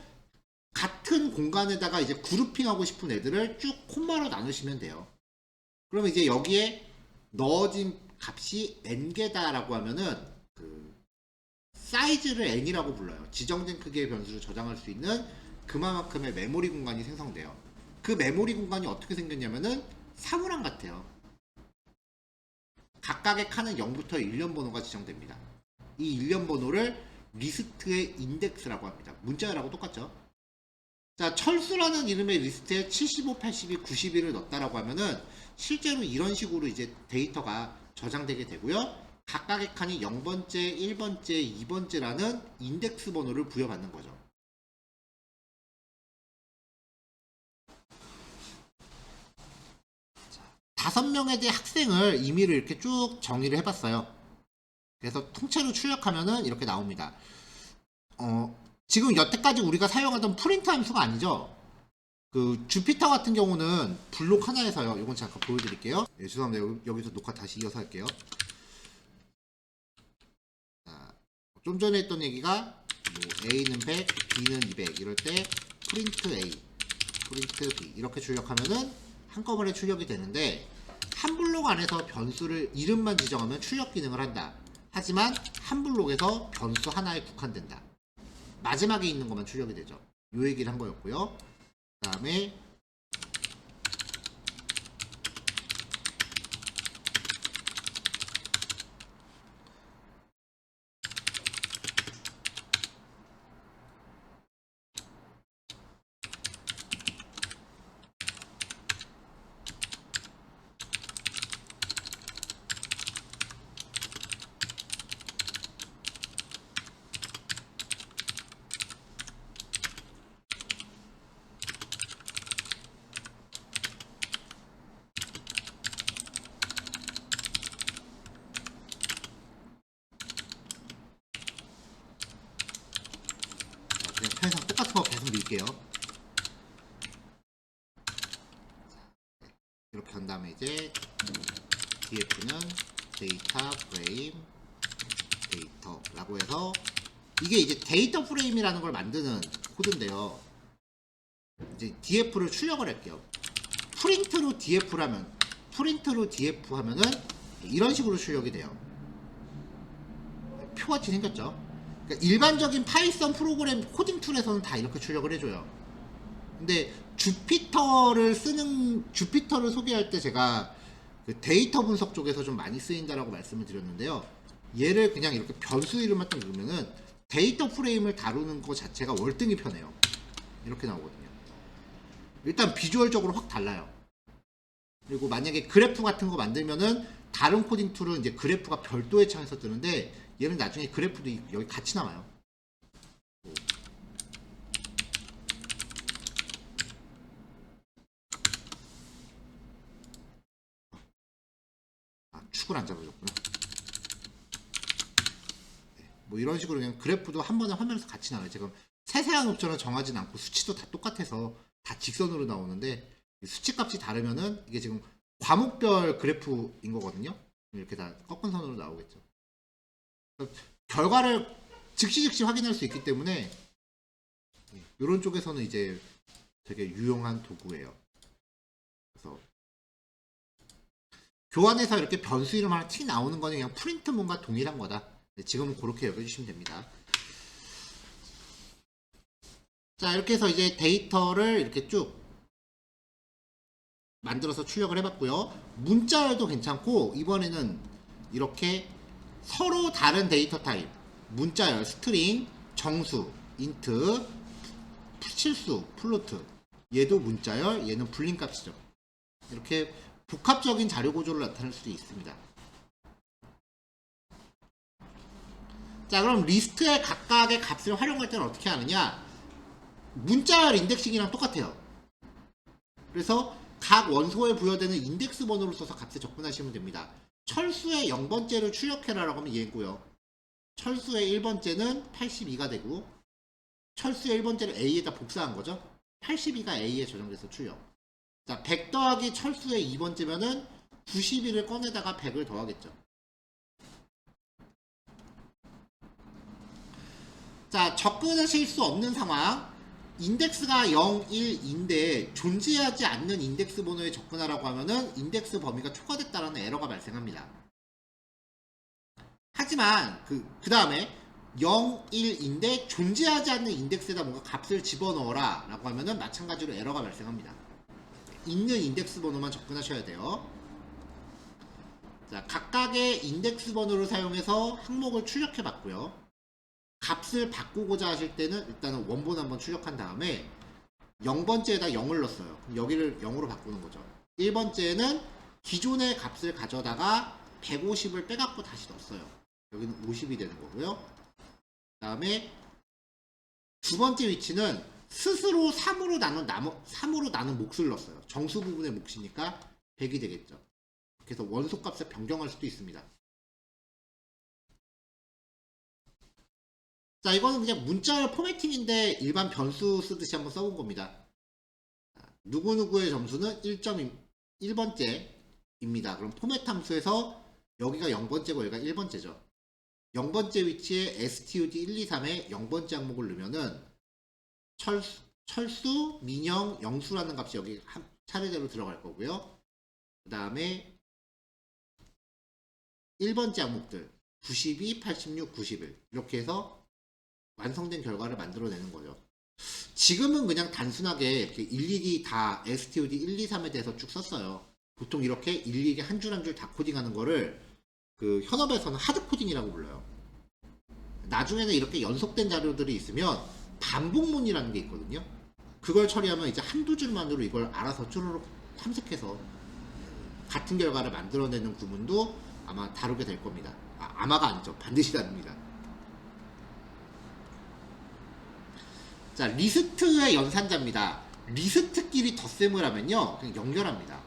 같은 공간에다가 이제 그룹핑하고 싶은 애들을 쭉 콤마로 나누시면 돼요. 그러면 이제 여기에 넣어진 값이 n개다라고 하면은 그 사이즈를 n이라고 불러요. 지정된 크기의 변수를 저장할 수 있는 그만큼의 메모리 공간이 생성돼요. 그 메모리 공간이 어떻게 생겼냐면은 사물함 같아요. 각각의 칸은 0부터 1년 번호가 지정됩니다. 이 1년 번호를 리스트의 인덱스라고 합니다. 문자열하고 똑같죠? 자, 철수라는 이름의 리스트에 75, 82, 91을 넣었다라고 하면은 실제로 이런 식으로 이제 데이터가 저장되게 되고요. 각각의 칸이 0번째, 1번째, 2번째라는 인덱스 번호를 부여받는 거죠. 자, 5명에 대해 학생을 임의로 이렇게 쭉 정의를 해봤어요. 그래서 통째로 출력하면은 이렇게 나옵니다. 지금 여태까지 우리가 사용하던 프린트 함수가 아니죠. 그 주피터 같은 경우는 블록 하나에서요. 이건 잠깐 보여드릴게요. 예, 죄송합니다. 여기서 녹화 다시 이어서 할게요. 자, 좀 전에 했던 얘기가 뭐 A는 100, B는 200 이럴 때 프린트 A, 프린트 B 이렇게 출력하면은 한꺼번에 출력이 되는데 한 블록 안에서 변수를 이름만 지정하면 출력 기능을 한다. 하지만 한 블록에서 변수 하나에 국한된다. 마지막에 있는 것만 출력이 되죠. 요 얘기를 한 거였고요. 그 다음에 그냥 편의상 똑같은 거 계속 밀게요. 이렇게 한 다음에 이제 df는 데이터 프레임 데이터라고 해서 이게 이제 데이터 프레임이라는 걸 만드는 코드인데요. 이제 df를 출력을 할게요. 프린트로 df 하면은 이런 식으로 출력이 돼요. 표같이 생겼죠. 그러니까 일반적인 파이썬 프로그램 코딩 툴에서는 다 이렇게 출력을 해줘요. 근데 주피터를 소개할 때 제가 그 데이터 분석 쪽에서 좀 많이 쓰인다라고 말씀을 드렸는데요. 얘를 그냥 이렇게 변수 이름만 딱 넣으면은 데이터 프레임을 다루는 것 자체가 월등히 편해요. 이렇게 나오거든요. 일단 비주얼적으로 확 달라요. 그리고 만약에 그래프 같은 거 만들면은 다른 코딩 툴은 이제 그래프가 별도의 창에서 뜨는데 얘는 나중에 그래프도 여기 같이 나와요. 축을 안 잡아줬구나. 네, 뭐 이런 식으로 그냥 그래프도 한 번에 화면에서 같이 나와요. 지금 세세한 옵션을 정하진 않고 수치도 다 똑같아서 다 직선으로 나오는데 수치값이 다르면은 이게 지금 과목별 그래프인 거거든요. 이렇게 다 꺾은 선으로 나오겠죠. 결과를 즉시 확인할 수 있기 때문에 이런 쪽에서는 이제 되게 유용한 도구예요. 그래서 교환해서 이렇게 변수 이름 하나 티 나오는 거는 그냥 프린트문과 동일한 거다. 지금은 그렇게 여겨주시면 됩니다. 자, 이렇게 해서 이제 데이터를 이렇게 쭉 만들어서 출력을 해봤고요. 문자열도 괜찮고 이번에는 이렇게 서로 다른 데이터 타입 문자열, 스트링, 정수, 인트, 실수, 플로트 얘도 문자열, 얘는 불린 값이죠. 이렇게 복합적인 자료 구조를 나타낼 수도 있습니다. 자, 그럼 리스트의 각각의 값을 활용할 때는 어떻게 하느냐? 문자열 인덱싱이랑 똑같아요. 그래서 각 원소에 부여되는 인덱스 번호를 써서 값에 접근하시면 됩니다. 철수의 0번째를 출력해라 라고 하면 얘고요. 철수의 1번째는 82가 되고 철수의 1번째를 A에다 복사한 거죠. 82가 A에 저장돼서 출력. 자, 100 더하기 철수의 2번째면은 92를 꺼내다가 100을 더하겠죠. 자, 접근하실 수 없는 상황. 인덱스가 0, 1인데 존재하지 않는 인덱스 번호에 접근하라고 하면은 인덱스 범위가 초과됐다라는 에러가 발생합니다. 하지만 그 다음에 0, 1인데 존재하지 않는 인덱스에다 뭔가 값을 집어넣어라 라고 하면은 마찬가지로 에러가 발생합니다. 있는 인덱스 번호만 접근하셔야 돼요. 자, 각각의 인덱스 번호를 사용해서 항목을 출력해 봤고요. 값을 바꾸고자 하실 때는 일단은 원본 한번 출력한 다음에 0번째에다 0을 넣었어요. 여기를 0으로 바꾸는 거죠. 1번째는 기존의 값을 가져다가 150을 빼갖고 다시 넣었어요. 여기는 50이 되는 거고요. 그 다음에 두 번째 위치는 스스로 3으로 나눈 몫을 넣었어요. 정수 부분의 몫이니까 100이 되겠죠. 그래서 원소 값을 변경할 수도 있습니다. 자, 이거는 그냥 문자 포매팅인데 일반 변수 쓰듯이 한번 써본 겁니다. 누구누구의 점수는 1번째입니다. 그럼 포맷 함수에서 여기가 0번째고 여기가 1번째죠. 0번째 위치에 std 1, 2, 3에 0번째 항목을 넣으면은 철수, 민영, 영수라는 값이 여기 한 차례대로 들어갈 거고요. 그 다음에 1번째 항목들 92, 86, 91 이렇게 해서 완성된 결과를 만들어내는 거죠. 지금은 그냥 단순하게 이렇게 일일이 다 std 1, 2, 3에 대해서 쭉 썼어요. 보통 이렇게 일일이 한 줄 한 줄 다 코딩하는 거를 그 현업에서는 하드 코딩이라고 불러요. 나중에는 이렇게 연속된 자료들이 있으면 반복문이라는 게 있거든요. 그걸 처리하면 이제 한두 줄만으로 이걸 알아서 쭈루룩 탐색해서 같은 결과를 만들어내는 구문도 아마 다루게 될 겁니다. 아마가 아니죠. 반드시 다룹니다. 자, 리스트의 연산자입니다. 리스트끼리 덧셈을 하면요, 그냥 연결합니다.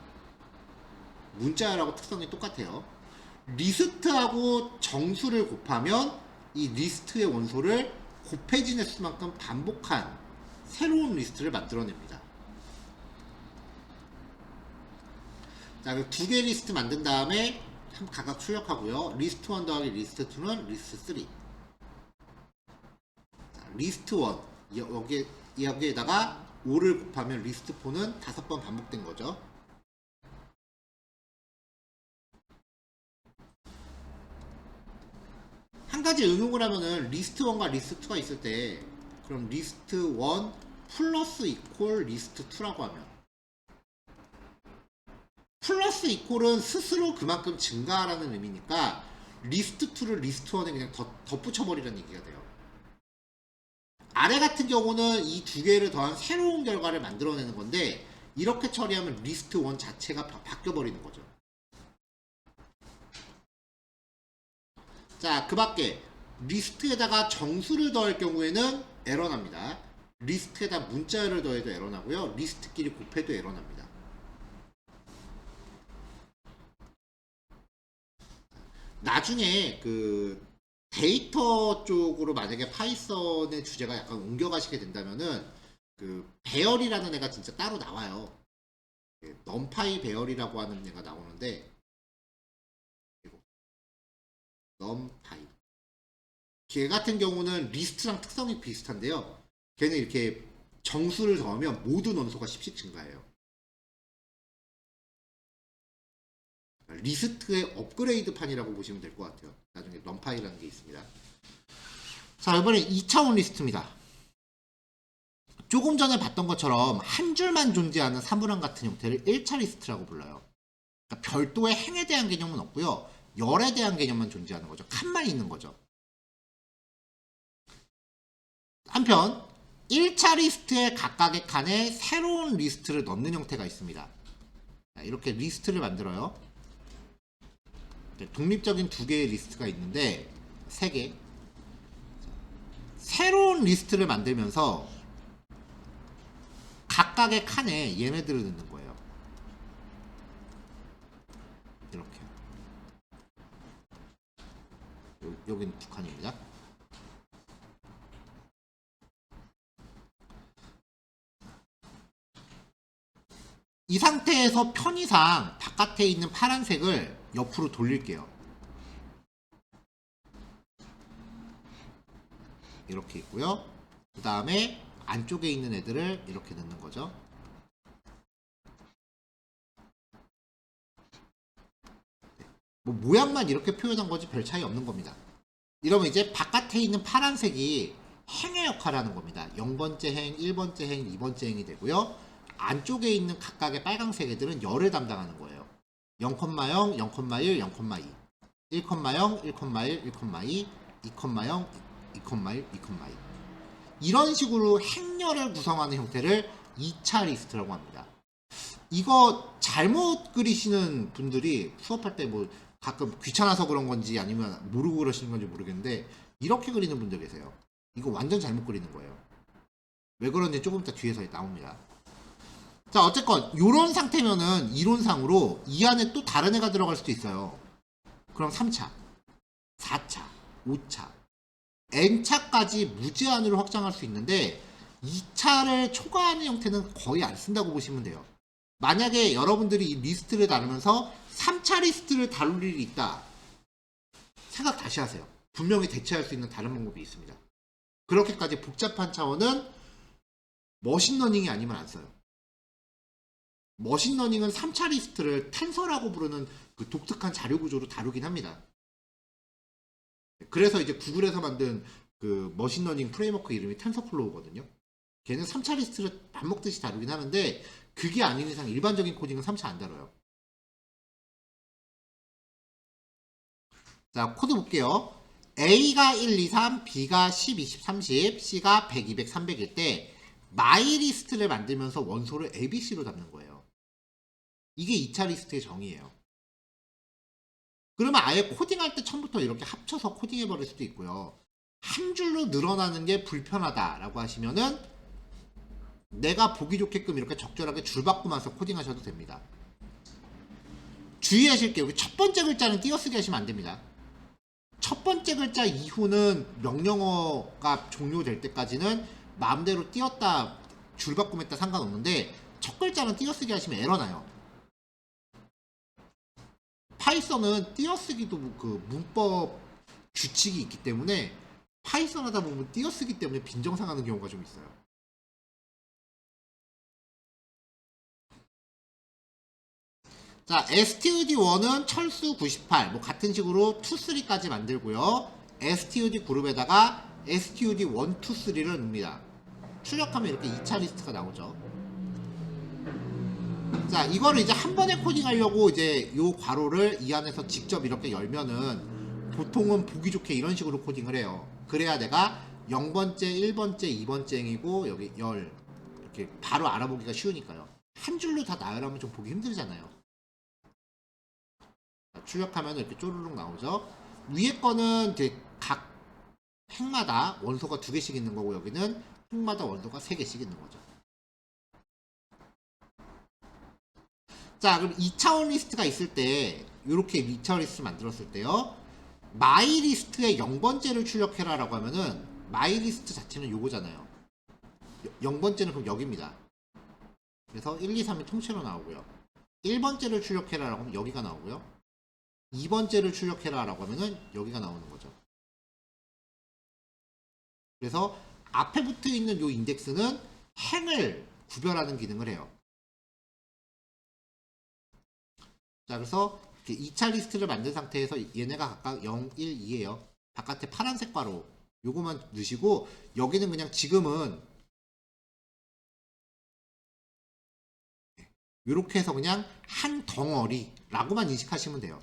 문자열하고 특성이 똑같아요. 리스트하고 정수를 곱하면 이 리스트의 원소를 곱해진 횟수만큼 반복한 새로운 리스트를 만들어냅니다. 자, 그 두 개 리스트 만든 다음에 각각 출력하고요. 리스트 1 더하기 리스트 2는 리스트 3. 자, 리스트 1 여기에다가 5를 곱하면 리스트 4는 5번 반복된 거죠. 한 가지 응용을 하면은 리스트 1과 리스트 2가 있을 때 그럼 리스트 1 플러스 이퀄 리스트 2라고 하면 플러스 이퀄은 스스로 그만큼 증가하라는 의미니까 리스트 2를 리스트 1에 그냥 덧붙여버리라는 얘기가 돼요. 아래 같은 경우는 이 두 개를 더한 새로운 결과를 만들어내는 건데 이렇게 처리하면 리스트 1 자체가 바뀌어버리는 거죠. 자, 그 밖에 리스트에다가 정수를 더할 경우에는 에러납니다. 리스트에다 문자열을 더해도 에러나고요. 리스트끼리 곱해도 에러납니다. 나중에 그 데이터 쪽으로 만약에 파이썬의 주제가 약간 옮겨가시게 된다면은 그 배열이라는 애가 진짜 따로 나와요. 넘파이 배열이라고 하는 애가 나오는데 넘파이 걔 같은 경우는 리스트랑 특성이 비슷한데요. 걔는 이렇게 정수를 더하면 모든 원소가 10씩 증가해요. 리스트의 업그레이드 판이라고 보시면 될 것 같아요. 나중에 넘파이라는 게 있습니다. 자, 이번엔 2차원 리스트입니다. 조금 전에 봤던 것처럼 한 줄만 존재하는 사물함 같은 형태를 1차 리스트라고 불러요. 그러니까 별도의 행에 대한 개념은 없고요. 열에 대한 개념만 존재하는 거죠. 칸만 있는 거죠. 한편 1차 리스트의 각각의 칸에 새로운 리스트를 넣는 형태가 있습니다. 이렇게 리스트를 만들어요. 독립적인 두 개의 리스트가 있는데 3개 새로운 리스트를 만들면서 각각의 칸에 얘네들을 넣는 거예요. 이렇게 여기는 두 칸입니다. 이 상태에서 편의상 바깥에 있는 파란색을 옆으로 돌릴게요. 이렇게 있고요. 그 다음에 안쪽에 있는 애들을 이렇게 넣는 거죠. 뭐 모양만 이렇게 표현한 거지 별 차이 없는 겁니다. 이러면 이제 바깥에 있는 파란색이 행의 역할을 하는 겁니다. 0번째 행, 1번째 행, 2번째 행이 되고요. 안쪽에 있는 각각의 빨간색 애들은 열을 담당하는 거예요. 0,0, 0,1, 0,2 1,0, 1,1, 1,2 2,0, 2,0, 2,1, 2,2 이런 식으로 행렬을 구성하는 형태를 2차 리스트라고 합니다. 이거 잘못 그리시는 분들이 수업할 때 뭐 가끔 귀찮아서 그런 건지 아니면 모르고 그러시는 건지 모르겠는데 이렇게 그리는 분들 계세요. 이거 완전 잘못 그리는 거예요. 왜 그런지 조금 이따 뒤에서 나옵니다. 자, 어쨌건 이런 상태면은 이론상으로 이 안에 또 다른 애가 들어갈 수도 있어요. 그럼 3차, 4차, 5차, n차까지 무제한으로 확장할 수 있는데 2차를 초과하는 형태는 거의 안 쓴다고 보시면 돼요. 만약에 여러분들이 이 리스트를 다루면서 3차 리스트를 다룰 일이 있다. 생각 다시 하세요. 분명히 대체할 수 있는 다른 방법이 있습니다. 그렇게까지 복잡한 차원은 머신러닝이 아니면 안 써요. 머신러닝은 3차 리스트를 텐서라고 부르는 그 독특한 자료 구조로 다루긴 합니다. 그래서 이제 구글에서 만든 그 머신러닝 프레임워크 이름이 텐서플로우거든요. 걔는 3차 리스트를 밥 먹듯이 다루긴 하는데 그게 아닌 이상 일반적인 코딩은 3차 안 다뤄요. 자, 코드 볼게요. A가 1, 2, 3, B가 10, 20, 30, C가 100, 200, 300일 때 마이리스트를 만들면서 원소를 ABC로 잡는 거예요. 이게 2차 리스트의 정의예요. 그러면 아예 코딩할 때 처음부터 이렇게 합쳐서 코딩해버릴 수도 있고요. 한 줄로 늘어나는 게 불편하다라고 하시면은 내가 보기 좋게끔 이렇게 적절하게 줄 바꾸면서 코딩하셔도 됩니다. 주의하실 게 여기 첫 번째 글자는 띄어쓰기 하시면 안 됩니다. 첫 번째 글자 이후는 명령어가 종료될 때까지는 마음대로 띄었다 줄 바꿈했다 상관없는데 첫 글자는 띄어쓰기 하시면 에러 나요. 파이썬은 띄어쓰기도 그 문법 규칙이 있기 때문에 파이썬 하다 보면 띄어쓰기 때문에 빈정상하는 경우가 좀 있어요. 자, std1은 철수 98, 뭐 같은 식으로 2, 3까지 만들고요. std 그룹에다가 std1, 2, 3를 넣습니다. 출력하면 이렇게 2차 리스트가 나오죠. 자, 이거를 이제 한 번에 코딩하려고 이제 요 괄호를 이 안에서 직접 이렇게 열면은 보통은 보기 좋게 이런 식으로 코딩을 해요. 그래야 내가 0번째, 1번째, 2번째 행이고 여기 열 이렇게 바로 알아보기가 쉬우니까요. 한 줄로 다 나열하면 좀 보기 힘들잖아요. 출력하면 이렇게 쪼르륵 나오죠. 위에 거는 이제 각 행마다 원소가 2개씩 있는 거고 여기는 행마다 원소가 3개씩 있는 거죠. 자, 그럼 2차원 리스트가 있을 때 이렇게 2차원 리스트 만들었을 때요. 마이 리스트에 0번째를 출력해라 라고 하면은 마이 리스트 자체는 요거잖아요. 0번째는 그럼 여기입니다. 그래서 1, 2, 3이 통째로 나오고요. 1번째를 출력해라 라고 하면 여기가 나오고요. 2번째를 출력해라 라고 하면은 여기가 나오는 거죠. 그래서 앞에 붙어 있는 요 인덱스는 행을 구별하는 기능을 해요. 자, 그래서 2차 리스트를 만든 상태에서 얘네가 각각 0, 1, 2예요. 바깥에 파란색 바로 요거만 넣으시고 여기는 그냥 지금은 이렇게 해서 그냥 한 덩어리라고만 인식하시면 돼요.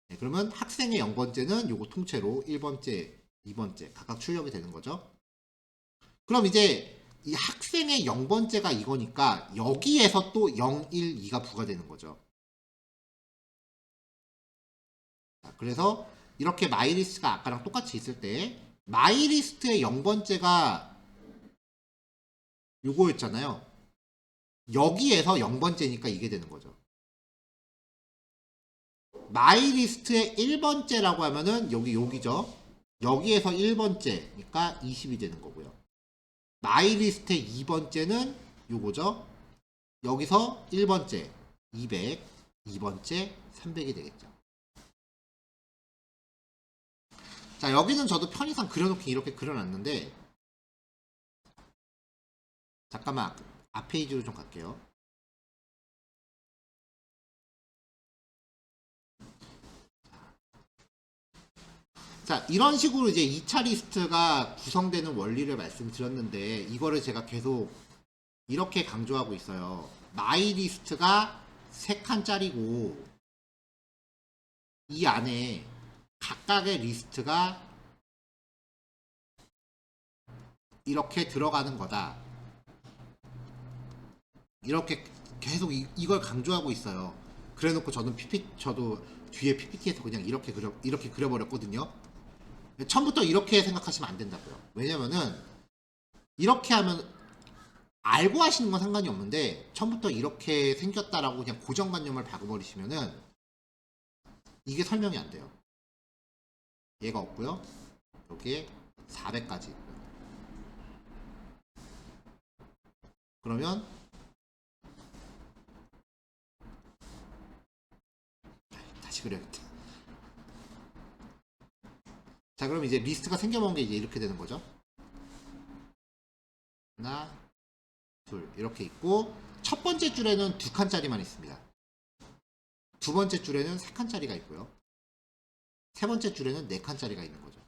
네, 그러면 학생의 0번째는 요거 통째로 1번째, 2번째 각각 출력이 되는 거죠. 그럼 이제 이 학생의 0번째가 이거니까 여기에서 또 0, 1, 2가 부과되는 거죠. 자, 그래서 이렇게 마이리스트가 아까랑 똑같이 있을 때 마이리스트의 0번째가 요거였잖아요. 여기에서 0번째니까 이게 되는 거죠. 마이리스트의 1번째라고 하면은 여기죠. 여기에서 1번째니까 20이 되는 거고요. 마이리스트의 2번째는 요거죠. 여기서 1번째 200, 2번째 300이 되겠죠. 자, 여기는 저도 편의상 그려놓기 이렇게 그려놨는데 잠깐만 앞 페이지로 좀 갈게요. 자, 이런 식으로 이제 2차 리스트가 구성되는 원리를 말씀드렸는데 이거를 제가 계속 이렇게 강조하고 있어요. 마이 리스트가 3칸짜리고 이 안에 각각의 리스트가 이렇게 들어가는 거다. 이렇게 계속 이걸 강조하고 있어요. 그래놓고 저도 뒤에 PPT에서 그냥 이렇게 그려버렸거든요. 처음부터 이렇게 생각하시면 안 된다고요. 왜냐면은 이렇게 하면 알고 하시는 건 상관이 없는데 처음부터 이렇게 생겼다라고 그냥 고정관념을 박아버리시면은 이게 설명이 안 돼요. 얘가 없고요. 여기에 400까지 있고요. 그러면 다시 그려야겠다. 자, 그럼 이제 리스트가 생겨본 게 이제 이렇게 되는 거죠. 하나, 둘 이렇게 있고 첫 번째 줄에는 2칸짜리만 있습니다. 두 번째 줄에는 3칸짜리가 있고요. 세 번째 줄에는 4칸짜리가 있는 거죠.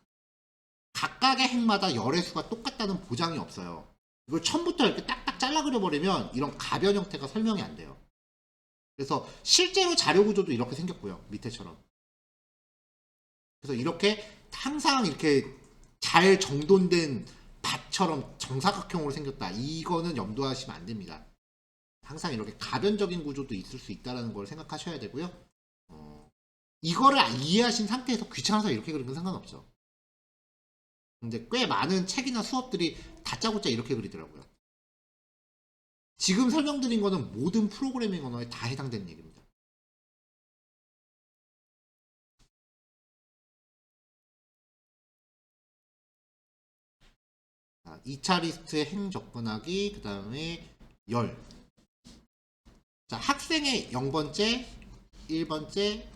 각각의 행마다 열의 수가 똑같다는 보장이 없어요. 이걸 처음부터 이렇게 딱딱 잘라 그려버리면 이런 가변 형태가 설명이 안 돼요. 그래서 실제로 자료 구조도 이렇게 생겼고요. 밑에처럼. 그래서 이렇게 항상 이렇게 잘 정돈된 밭처럼 정사각형으로 생겼다. 이거는 염두하시면 안 됩니다. 항상 이렇게 가변적인 구조도 있을 수 있다는 걸 생각하셔야 되고요. 이거를 이해하신 상태에서 귀찮아서 이렇게 그리는 건 상관없죠. 근데 꽤 많은 책이나 수업들이 다짜고짜 이렇게 그리더라고요. 지금 설명드린 거는 모든 프로그래밍 언어에 다 해당되는 얘기입니다. 자, 2차 리스트의 행 접근하기, 그 다음에 열. 자, 학생의 0번째, 1번째,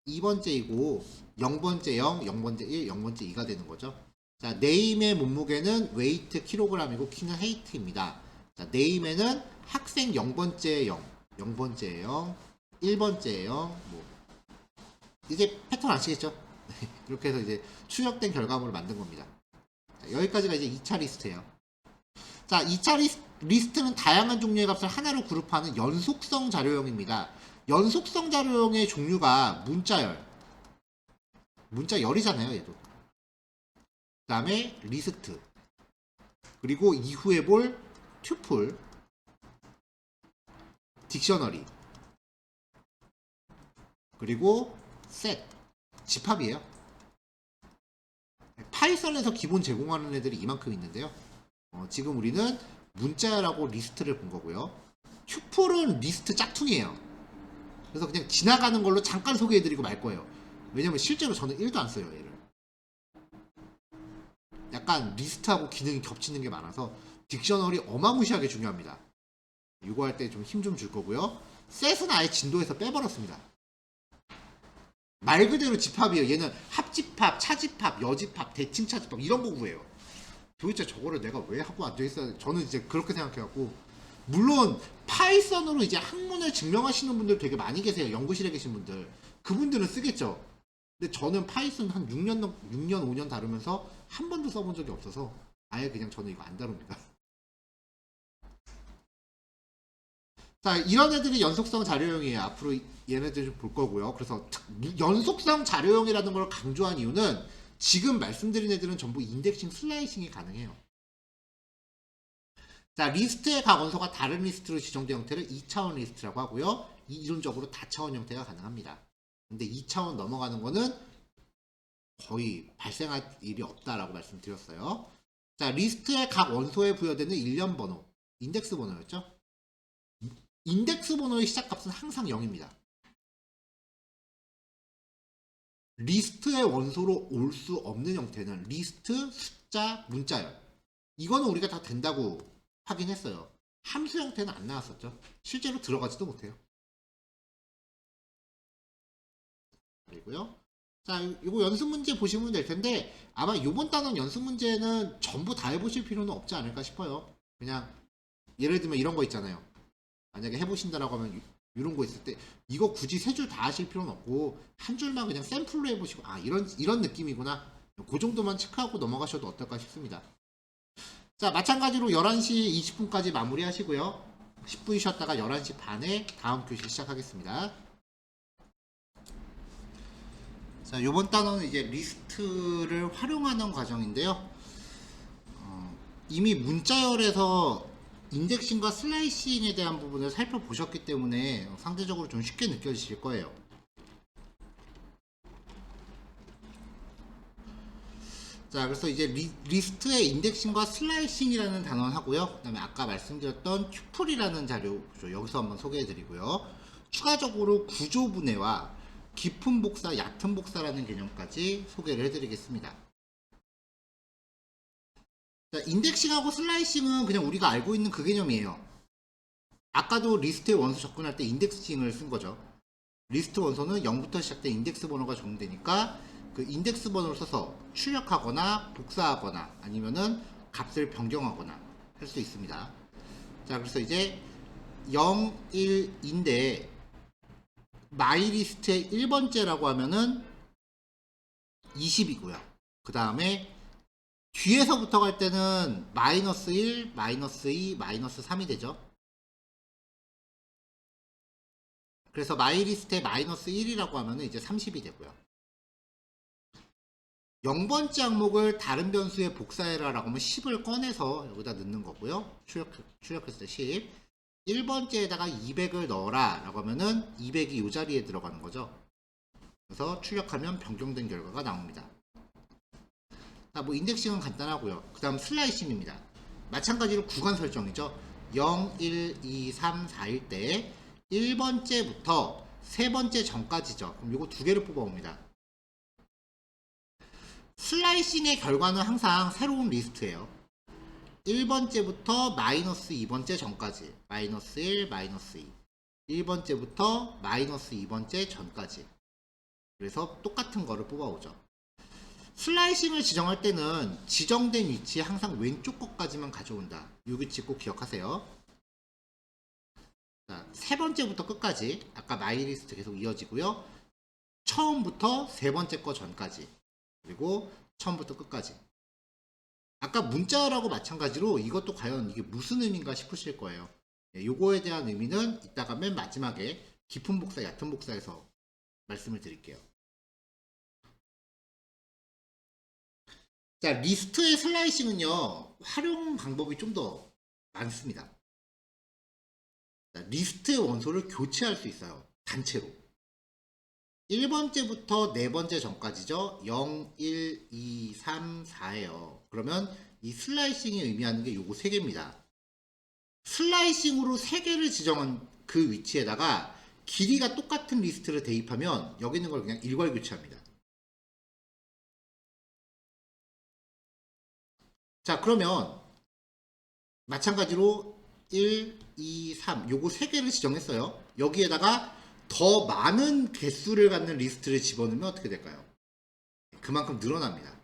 2번째이고 0번째 0, 0번째 1, 0번째 2가 되는 거죠. 자, 네임의 몸무게는 웨이트 킬로그램이고 키는 헤이트입니다. 자, 네임에는 학생 0번째 0, 0번째 0, 1번째 0, 뭐 이제 패턴 아시겠죠? 그렇게 해서 이제 추적된 결과물을 만든 겁니다. 자, 여기까지가 이제 2차 리스트예요. 자, 2차 리스트는 다양한 종류의 값을 하나로 그룹하는 연속성 자료형입니다. 연속성 자료형의 종류가 문자열이잖아요, 얘도. 그 다음에 리스트, 그리고 이후에 볼 튜플, 딕셔너리, 그리고 셋, 집합이에요. 파이썬에서 기본 제공하는 애들이 이만큼 있는데요. 지금 우리는 문자열하고 리스트를 본 거고요. 튜플은 리스트 짝퉁이에요. 그래서 그냥 지나가는 걸로 잠깐 소개해드리고 말 거예요. 왜냐면 실제로 저는 1도 안 써요, 얘를. 약간 리스트하고 기능이 겹치는 게 많아서 딕셔너리 어마무시하게 중요합니다. 이거 할 때 좀 힘 좀 줄 거고요. 셋은 아예 진도에서 빼버렸습니다. 말 그대로 집합이에요. 얘는 합집합, 차집합, 여집합, 대칭 차집합 이런 거 구해요. 도대체 저거를 내가 왜 하고 앉아있어야 돼? 저는 이제 그렇게 생각해갖고, 물론 파이썬으로 이제 학문을 증명하시는 분들 되게 많이 계세요. 연구실에 계신 분들. 그분들은 쓰겠죠. 근데 저는 파이썬 한 6년, 5년 다루면서 한 번도 써본 적이 없어서 아예 그냥 저는 이거 안 다룹니다. 자, 이런 애들이 연속성 자료형이에요. 앞으로 얘네들 좀 볼 거고요. 그래서 연속성 자료형이라는 걸 강조한 이유는 지금 말씀드린 애들은 전부 인덱싱 슬라이싱이 가능해요. 자, 리스트의 각 원소가 다른 리스트로 지정된 형태를 2차원 리스트라고 하고요. 이론적으로 다차원 형태가 가능합니다. 근데 2차원 넘어가는 거는 거의 발생할 일이 없다라고 말씀드렸어요. 자, 리스트의 각 원소에 부여되는 일련 번호, 인덱스 번호였죠? 인덱스 번호의 시작값은 항상 0입니다. 리스트의 원소로 올 수 없는 형태는 리스트, 숫자, 문자열. 이거는 우리가 다 된다고 확인했어요. 함수 형태는 안 나왔었죠. 실제로 들어가지도 못해요. 그리고요. 자, 이거 연습 문제 보시면 될 텐데 아마 이번 단원 연습 문제는 전부 다 해보실 필요는 없지 않을까 싶어요. 그냥 예를 들면 이런 거 있잖아요. 만약에 해보신다라고 하면 이런 거 있을 때 이거 굳이 세 줄 다 하실 필요는 없고 한 줄만 그냥 샘플로 해보시고 아 이런 느낌이구나. 그 정도만 체크하고 넘어가셔도 어떨까 싶습니다. 자, 마찬가지로 11시 20분까지 마무리 하시고요. 10분 쉬었다가 11시 반에 다음 교실 시작하겠습니다. 자, 요번 단원은 이제 리스트를 활용하는 과정인데요. 이미 문자열에서 인덱싱과 슬라이싱에 대한 부분을 살펴보셨기 때문에 상대적으로 좀 쉽게 느껴지실 거예요. 자, 그래서 이제 리스트의 인덱싱과 슬라이싱이라는 단어를 하고요. 그 다음에 아까 말씀드렸던 튜플이라는 자료 여기서 한번 소개해 드리고요. 추가적으로 구조분해와 깊은 복사, 얕은 복사라는 개념까지 소개를 해 드리겠습니다. 자, 인덱싱하고 슬라이싱은 그냥 우리가 알고 있는 그 개념이에요. 아까도 리스트의 원소 접근할 때 인덱스칭을 쓴 거죠. 리스트 원소는 0부터 시작된 인덱스 번호가 적용되니까 그 인덱스 번호를 써서 출력하거나 복사하거나 아니면은 값을 변경하거나 할 수 있습니다. 자, 그래서 이제 0, 1인데 마이리스트의 1번째라고 하면은 20이고요. 그 다음에 뒤에서부터 갈 때는 마이너스 1, 마이너스 2, 마이너스 3이 되죠. 그래서 마이리스트의 마이너스 1이라고 하면 이제 30이 되고요. 0번째 항목을 다른 변수에 복사해라 라고 하면 10을 꺼내서 여기다 넣는 거고요. 출력했을 때 10. 1번째에다가 200을 넣어라 라고 하면은 200이 이 자리에 들어가는 거죠. 그래서 출력하면 변경된 결과가 나옵니다. 자, 뭐 인덱싱은 간단하고요. 그 다음 슬라이싱입니다. 마찬가지로 구간 설정이죠. 0, 1, 2, 3, 4일 때 1번째부터 3번째 전까지죠. 그럼 요거 두 개를 뽑아옵니다. 슬라이싱의 결과는 항상 새로운 리스트예요. 1번째부터 마이너스 2번째 전까지 마이너스 1, 마이너스 2 1번째부터 마이너스 2번째 전까지 그래서 똑같은 거를 뽑아오죠. 슬라이싱을 지정할 때는 지정된 위치에 항상 왼쪽 것까지만 가져온다. 이 위치 꼭 기억하세요. 자, 세 번째부터 끝까지 아까 마이리스트 계속 이어지고요. 처음부터 세 번째 거 전까지 그리고 처음부터 끝까지. 아까 문자라고 마찬가지로 이것도 과연 이게 무슨 의미인가 싶으실 거예요. 요거에 대한 의미는 이따가 맨 마지막에 깊은 복사, 얕은 복사에서 말씀을 드릴게요. 자, 리스트의 슬라이싱은요, 활용 방법이 좀 더 많습니다. 자, 리스트의 원소를 교체할 수 있어요. 단체로. 1번째부터 4번째 전까지죠. 0, 1, 2, 3, 4예요. 그러면 이 슬라이싱이 의미하는 게 요거 3개입니다. 슬라이싱으로 3개를 지정한 그 위치에다가 길이가 똑같은 리스트를 대입하면 여기 있는 걸 그냥 일괄 교체합니다. 자, 그러면 마찬가지로 1, 2, 3 요거 3개를 지정했어요. 여기에다가 더 많은 개수를 갖는 리스트를 집어넣으면 어떻게 될까요? 그만큼 늘어납니다.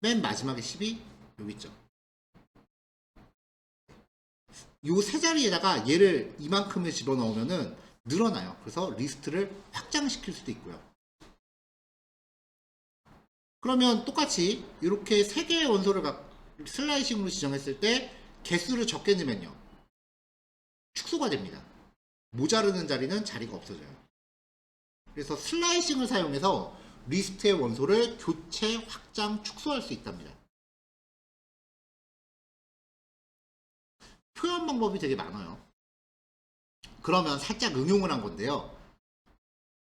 맨 마지막에 10이 여기 있죠. 요 세 자리에다가 얘를 이만큼을 집어넣으면은 늘어나요. 그래서 리스트를 확장시킬 수도 있고요. 그러면 똑같이 이렇게 세 개의 원소를 슬라이싱으로 지정했을 때 개수를 적게 넣으면요. 축소가 됩니다. 모자르는 자리는 자리가 없어져요. 그래서 슬라이싱을 사용해서 리스트의 원소를 교체, 확장, 축소할 수 있답니다. 표현 방법이 되게 많아요. 그러면 살짝 응용을 한 건데요.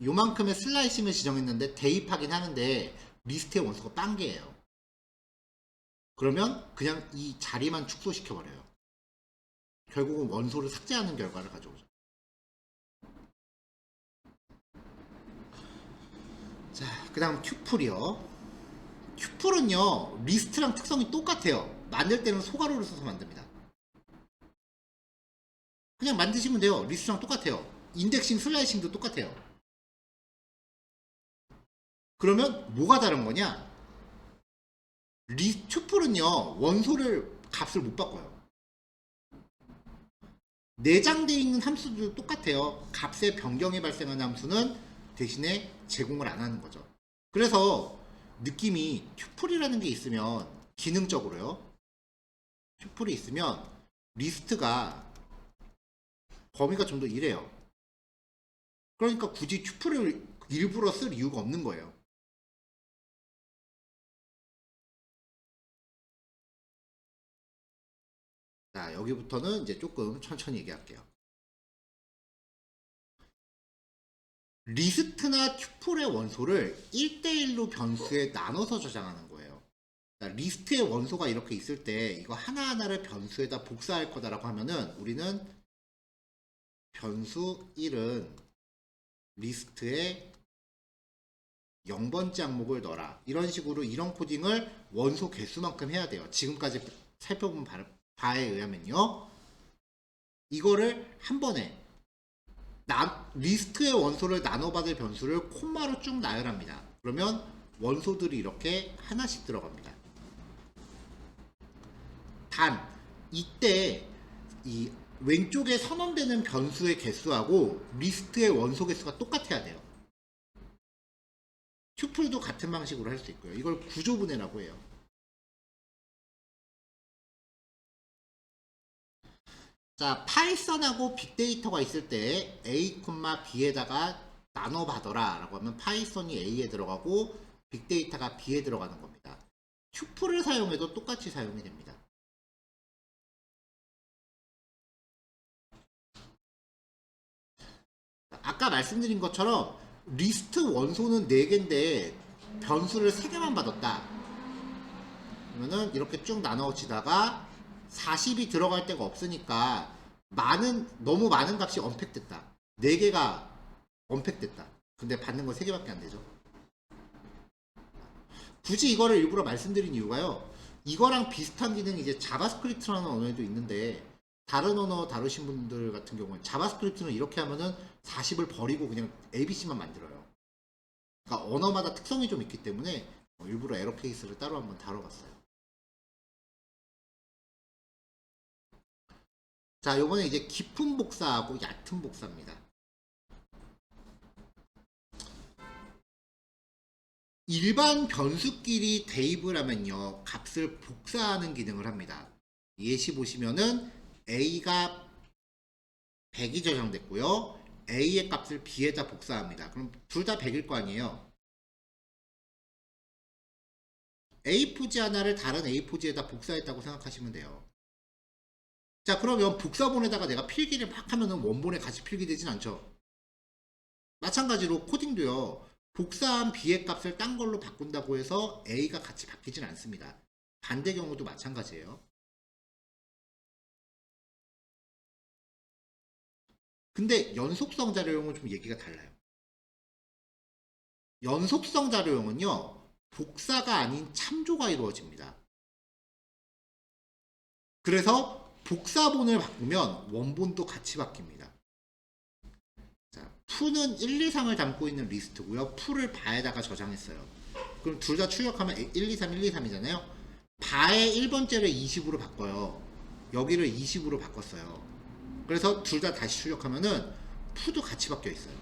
요만큼의 슬라이싱을 지정했는데 대입하긴 하는데 리스트의 원소가 딴 개예요. 그러면 그냥 이 자리만 축소시켜버려요. 결국은 원소를 삭제하는 결과를 가져오죠. 자, 그 다음 튜플이요. 튜플은요, 리스트랑 특성이 똑같아요. 만들 때는 소괄호를 써서 만듭니다. 그냥 만드시면 돼요. 리스트랑 똑같아요. 인덱싱, 슬라이싱도 똑같아요. 그러면 뭐가 다른 거냐? 튜플은요, 원소를 값을 못 바꿔요. 내장되어 있는 함수도 똑같아요. 값의 변경이 발생하는 함수는 대신에 제공을 안 하는 거죠. 그래서 느낌이 튜플이라는 게 있으면 기능적으로요. 튜플이 있으면 리스트가 범위가 좀 더 이래요. 그러니까 굳이 튜플을 일부러 쓸 이유가 없는 거예요. 자, 여기부터는 이제 조금 천천히 얘기할게요. 리스트나 튜플의 원소를 1대1로 변수에 나눠서 저장하는 거예요. 자, 리스트의 원소가 이렇게 있을 때 이거 하나하나를 변수에다 복사할 거다라고 하면은 우리는 변수 1은 리스트에 0번째 항목을 넣어라. 이런 식으로 이런 코딩을 원소 개수만큼 해야 돼요. 지금까지 살펴본 바에 의하면요. 이거를 한 번에 리스트의 원소를 나눠받을 변수를 콤마로 쭉 나열합니다. 그러면 원소들이 이렇게 하나씩 들어갑니다. 단 이때 이 왼쪽에 선언되는 변수의 개수하고 리스트의 원소 개수가 똑같아야 돼요. 튜플도 같은 방식으로 할 수 있고요. 이걸 구조분해라고 해요. 자, 파이썬하고 빅데이터가 있을 때 A, B에다가 나눠 받아라 라고 하면 파이썬이 A에 들어가고 빅데이터가 B에 들어가는 겁니다. 튜플을 사용해도 똑같이 사용이 됩니다. 아까 말씀드린 것처럼 리스트 원소는 4개인데 변수를 3개만 받았다. 그러면은 이렇게 쭉 나눠지다가 40이 들어갈 데가 없으니까 너무 많은 값이 언팩됐다. 4개가 언팩됐다. 근데 받는 건 3개밖에 안 되죠. 굳이 이거를 일부러 말씀드린 이유가요. 이거랑 비슷한 기능이 이제 자바스크립트라는 언어에도 있는데 다른 언어 다루신 분들 같은 경우는 자바스크립트는 이렇게 하면은 40을 버리고 그냥 ABC만 만들어요. 그러니까 언어마다 특성이 좀 있기 때문에 일부러 에러 케이스를 따로 한번 다뤄봤어요. 자, 요번에 이제 깊은 복사하고 얕은 복사입니다. 일반 변수끼리 대입을 하면요, 값을 복사하는 기능을 합니다. 예시 보시면은 A가 100이 저장됐고요. A의 값을 B에다 복사합니다. 그럼 둘 다 100일 거 아니에요. A4지 하나를 다른 A4지에다 복사했다고 생각하시면 돼요. 자, 그러면 복사본에다가 내가 필기를 막 하면은 원본에 같이 필기되진 않죠. 마찬가지로 코딩도요. 복사한 B의 값을 딴 걸로 바꾼다고 해서 A가 같이 바뀌진 않습니다. 반대 경우도 마찬가지예요. 근데 연속성 자료용은 좀 얘기가 달라요. 연속성 자료용은요. 복사가 아닌 참조가 이루어집니다. 그래서 복사본을 바꾸면 원본도 같이 바뀝니다. 자, 푸는 1, 2, 3을 담고 있는 리스트고요. 푸를 바에다가 저장했어요. 그럼 둘 다 출력하면 1, 2, 3, 1, 2, 3이잖아요. 바의 1번째를 20으로 바꿔요. 여기를 20으로 바꿨어요. 그래서 둘 다 다시 출력하면은 푸도 같이 바뀌어 있어요.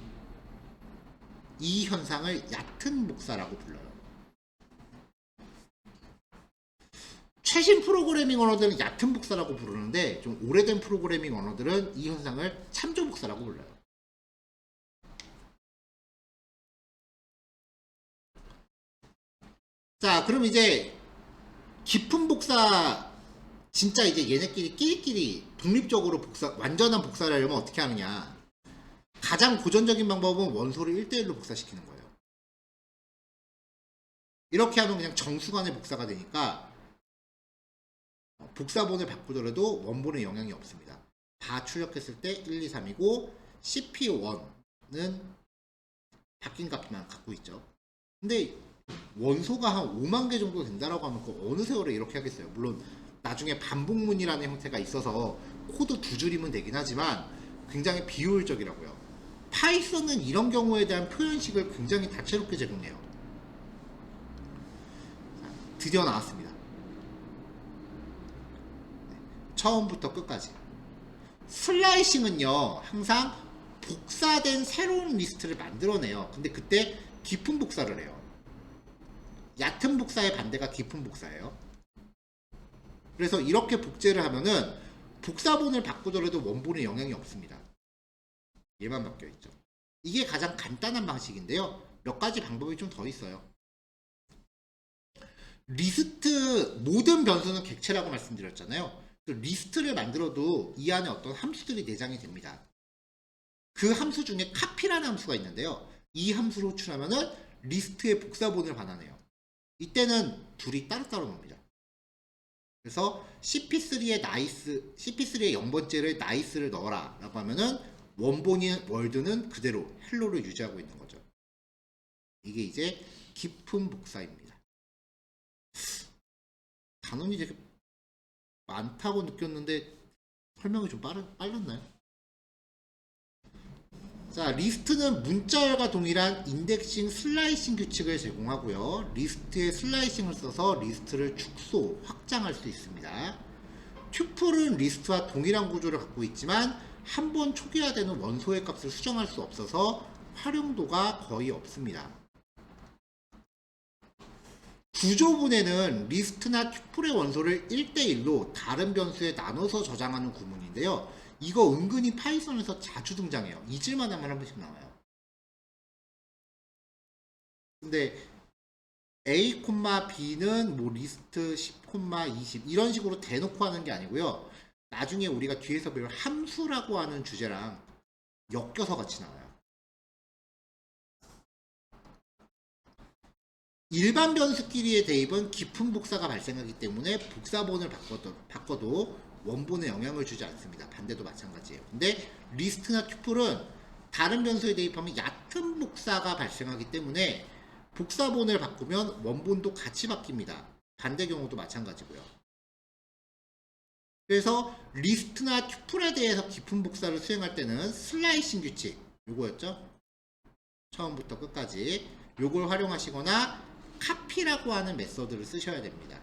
이 현상을 얕은 복사라고 불러요. 최신 프로그래밍 언어들은 얕은 복사라고 부르는데 좀 오래된 프로그래밍 언어들은 이 현상을 참조 복사라고 불러요. 자, 그럼 이제 깊은 복사 진짜 이제 얘네끼리 끼리끼리 독립적으로 완전한 복사를 하려면 어떻게 하느냐. 가장 고전적인 방법은 원소를 1대1로 복사시키는 거예요. 이렇게 하면 그냥 정수간의 복사가 되니까 복사본을 바꾸더라도 원본에 영향이 없습니다. 다 출력했을 때 1, 2, 3이고 CP1은 바뀐 값만 갖고 있죠. 근데 원소가 한 5만 개 정도 된다라고 하면 그 어느 세월에 이렇게 하겠어요. 물론 나중에 반복문이라는 형태가 있어서 코드 2줄이면 되긴 하지만 굉장히 비효율적이라고요. 파이썬은 이런 경우에 대한 표현식을 굉장히 다채롭게 제공해요. 드디어 나왔습니다. 처음부터 끝까지. 슬라이싱은요, 항상 복사된 새로운 리스트를 만들어내요. 근데 그때 깊은 복사를 해요. 얕은 복사의 반대가 깊은 복사예요. 그래서 이렇게 복제를 하면은 복사본을 바꾸더라도 원본에 영향이 없습니다. 얘만 바뀌어 있죠. 이게 가장 간단한 방식인데요. 몇 가지 방법이 좀 더 있어요. 리스트 모든 변수는 객체라고 말씀드렸잖아요. 리스트를 만들어도 이 안에 어떤 함수들이 내장이 됩니다. 그 함수 중에 카피라는 함수가 있는데요. 이 함수를 호출하면은 리스트의 복사본을 반환해요. 이때는 둘이 따로따로 놉니다. 그래서 CP3의 0번째를 나이스를 넣어라 라고 하면은 원본인 월드는 그대로 헬로를 유지하고 있는 거죠. 이게 이제 깊은 복사입니다. 단원이 되게 많다고 느꼈는데 설명이 좀 빨랐나요? 자, 리스트는 문자열과 동일한 인덱싱 슬라이싱 규칙을 제공하고요. 리스트에 슬라이싱을 써서 리스트를 축소, 확장할 수 있습니다. 튜플은 리스트와 동일한 구조를 갖고 있지만 한 번 초기화되는 원소의 값을 수정할 수 없어서 활용도가 거의 없습니다. 구조분해는 리스트나 튜플의 원소를 1대1로 다른 변수에 나눠서 저장하는 구문인데요. 이거 은근히 파이썬에서 자주 등장해요. 잊을만 하면 한 번씩 나와요. 근데 A, B는 뭐 리스트 10, 20 이런 식으로 대놓고 하는 게 아니고요. 나중에 우리가 뒤에서 배울 함수라고 하는 주제랑 엮여서 같이 나와요. 일반 변수끼리의 대입은 깊은 복사가 발생하기 때문에 복사본을 바꿔도 원본에 영향을 주지 않습니다. 반대도 마찬가지예요. 근데 리스트나 튜플은 다른 변수에 대입하면 얕은 복사가 발생하기 때문에 복사본을 바꾸면 원본도 같이 바뀝니다. 반대 경우도 마찬가지고요. 그래서 리스트나 튜플에 대해서 깊은 복사를 수행할 때는 슬라이싱 규칙 요거였죠? 처음부터 끝까지 요걸 활용하시거나 카피라고 하는 메서드를 쓰셔야 됩니다.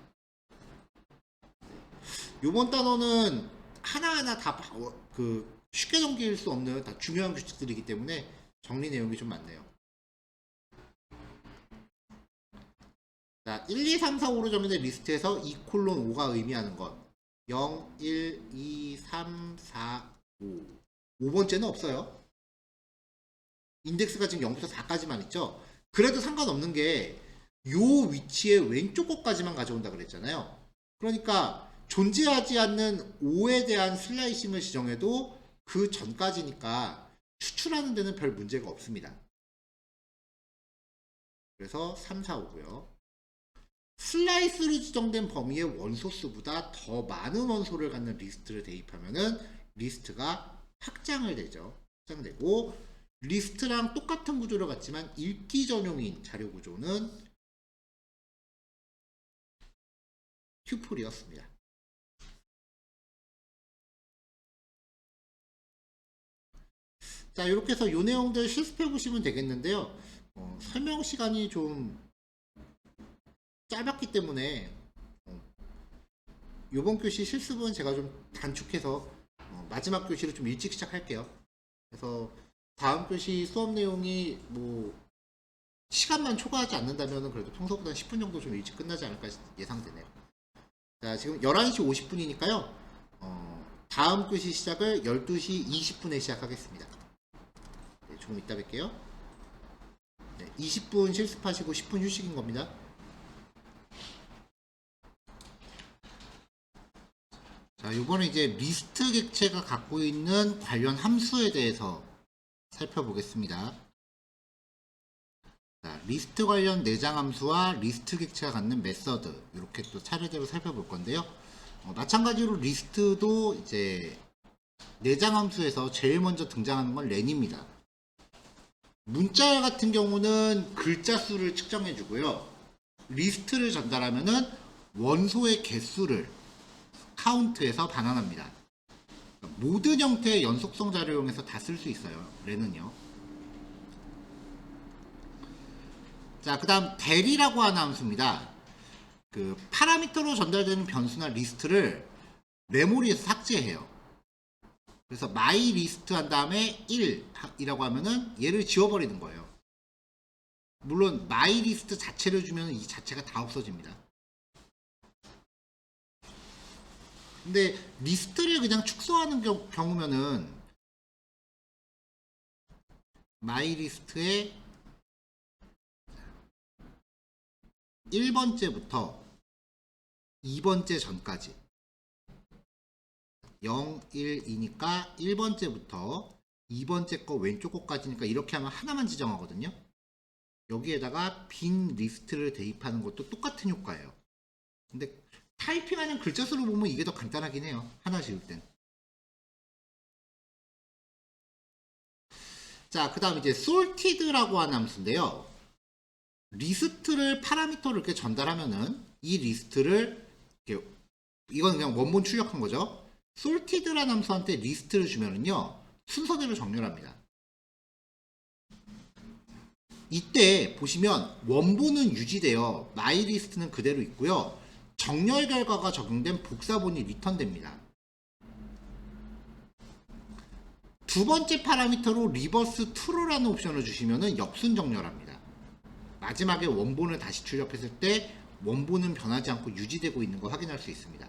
요번 단어는 하나하나 다 쉽게 넘길 수 없는 다 중요한 규칙들이기 때문에 정리 내용이 좀 많네요. 자, 1, 2, 3, 4, 5로 정의된 리스트에서 2:5가 의미하는 것 0, 1, 2, 3, 4, 5 5번째는 없어요. 인덱스가 지금 0부터 4까지만 있죠. 그래도 상관없는 게 요 위치에 왼쪽 것까지만 가져온다 그랬잖아요. 그러니까 존재하지 않는 5에 대한 슬라이싱을 지정해도 그 전까지니까 추출하는 데는 별 문제가 없습니다. 그래서 3, 4, 5고요. 슬라이스로 지정된 범위의 원소 수보다 더 많은 원소를 갖는 리스트를 대입하면은 리스트가 확장되죠. 확장되고 리스트랑 똑같은 구조를 갖지만 읽기 전용인 자료 구조는 튜플이었습니다. 자, 이렇게 해서 이 내용들 실습해 보시면 되겠는데요. 설명 시간이 좀 짧았기 때문에 이번 교시 실습은 제가 좀 단축해서 마지막 교시를 좀 일찍 시작할게요. 그래서 다음 교시 수업 내용이 뭐 시간만 초과하지 않는다면 그래도 평소보다 10분 정도 좀 일찍 끝나지 않을까 예상되네요. 자, 지금 11시 50분이니까요. 다음 교시 시작을 12시 20분에 시작하겠습니다. 네, 조금 이따 뵐게요. 네, 20분 실습하시고 10분 휴식인 겁니다. 자, 요번에 이제 리스트 객체가 갖고 있는 관련 함수에 대해서 살펴보겠습니다. 자, 리스트 관련 내장 함수와 리스트 객체가 갖는 메서드 이렇게 또 차례대로 살펴볼 건데요. 마찬가지로 리스트도 이제 내장 함수에서 제일 먼저 등장하는 건 렌입니다. 문자 같은 경우는 글자 수를 측정해 주고요. 리스트를 전달하면은 원소의 개수를 카운트에서 반환합니다. 모든 형태의 연속성 자료를 이용해서 다 쓸 수 있어요. 렌은요. 자, 그 다음 del이라고 하는 함수입니다. 그 파라미터로 전달되는 변수나 리스트를 메모리에서 삭제해요. 그래서 my list 한 다음에 1이라고 하면은 얘를 지워버리는 거예요. 물론 my list 자체를 주면 이 자체가 다 없어집니다. 근데 리스트를 그냥 축소하는 경우면은 my list에 1번째부터 2번째 전까지 0, 1, 2니까 1번째부터 2번째 거 왼쪽 거까지니까 이렇게 하면 하나만 지정하거든요. 여기에다가 빈 리스트를 대입하는 것도 똑같은 효과예요. 근데 타이핑하는 글자 수로 보면 이게 더 간단하긴 해요. 하나 지을 땐. 자, 그 다음 이제 sorted라고 하는 함수인데요. 리스트를 파라미터를 이렇게 전달하면은 이 리스트를 이렇게 이건 그냥 원본 출력한 거죠. sorted라는 함수한테 리스트를 주면은요, 순서대로 정렬 합니다. 이때 보시면 원본은 유지되어 myList는 그대로 있고요. 정렬 결과가 적용된 복사본이 리턴됩니다. 두 번째 파라미터로 reverse true라는 옵션을 주시면은 역순 정렬합니다. 마지막에 원본을 다시 출력했을 때 원본은 변하지 않고 유지되고 있는 거 확인할 수 있습니다.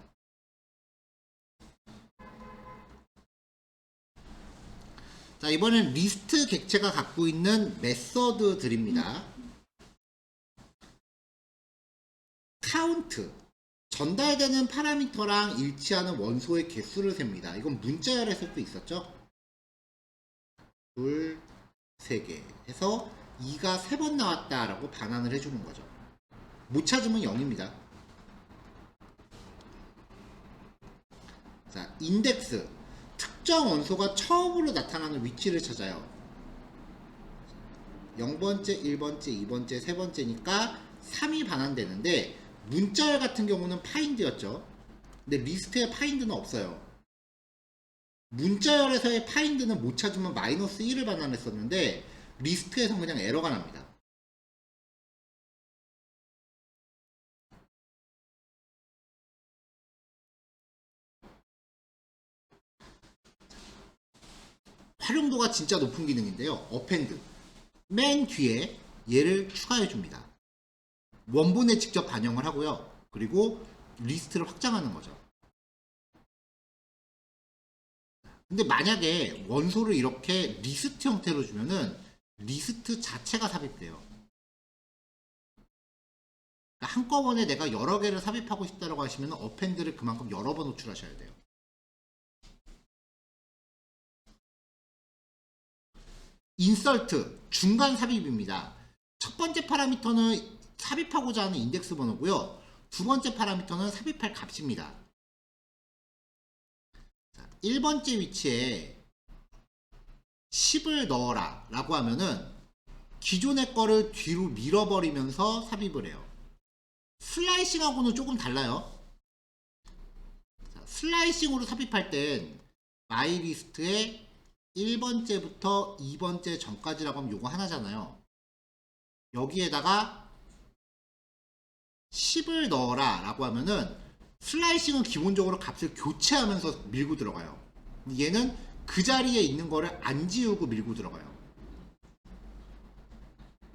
자, 이번엔 리스트 객체가 갖고 있는 메서드들입니다. count, 전달되는 파라미터랑 일치하는 원소의 개수를 셉니다. 이건 문자열에서 또 있었죠? 둘, 세 개 해서 2가 3번 나왔다라고 반환을 해주는 거죠. 못 찾으면 0입니다. 자, 인덱스, 특정 원소가 처음으로 나타나는 위치를 찾아요. 0번째, 1번째, 2번째, 3번째니까 3이 반환되는데 문자열 같은 경우는 find였죠. 근데 리스트에 find는 없어요. 문자열에서의 find는 못 찾으면 -1을 반환했었는데 리스트에서 그냥 에러가 납니다. 활용도가 진짜 높은 기능인데요. append, 맨 뒤에 얘를 추가해 줍니다. 원본에 직접 반영을 하고요. 그리고 리스트를 확장하는 거죠. 근데 만약에 원소를 이렇게 리스트 형태로 주면은 리스트 자체가 삽입돼요. 그러니까 한꺼번에 내가 여러 개를 삽입하고 싶다고 하시면 append를 그만큼 여러 번 호출하셔야 돼요. 인설트, 중간 삽입입니다. 첫 번째 파라미터는 삽입하고자 하는 인덱스 번호고요. 두 번째 파라미터는 삽입할 값입니다. 자, 1번째 위치에 10을 넣어라 라고 하면은 기존의 거를 뒤로 밀어버리면서 삽입을 해요. 슬라이싱하고는 조금 달라요. 자, 슬라이싱으로 삽입할 땐 myList에 1번째부터 2번째 전까지라고 하면 요거 하나잖아요. 여기에다가 10을 넣어라 라고 하면은 슬라이싱은 기본적으로 값을 교체하면서 밀고 들어가요. 얘는 그 자리에 있는 거를 안 지우고 밀고 들어가요.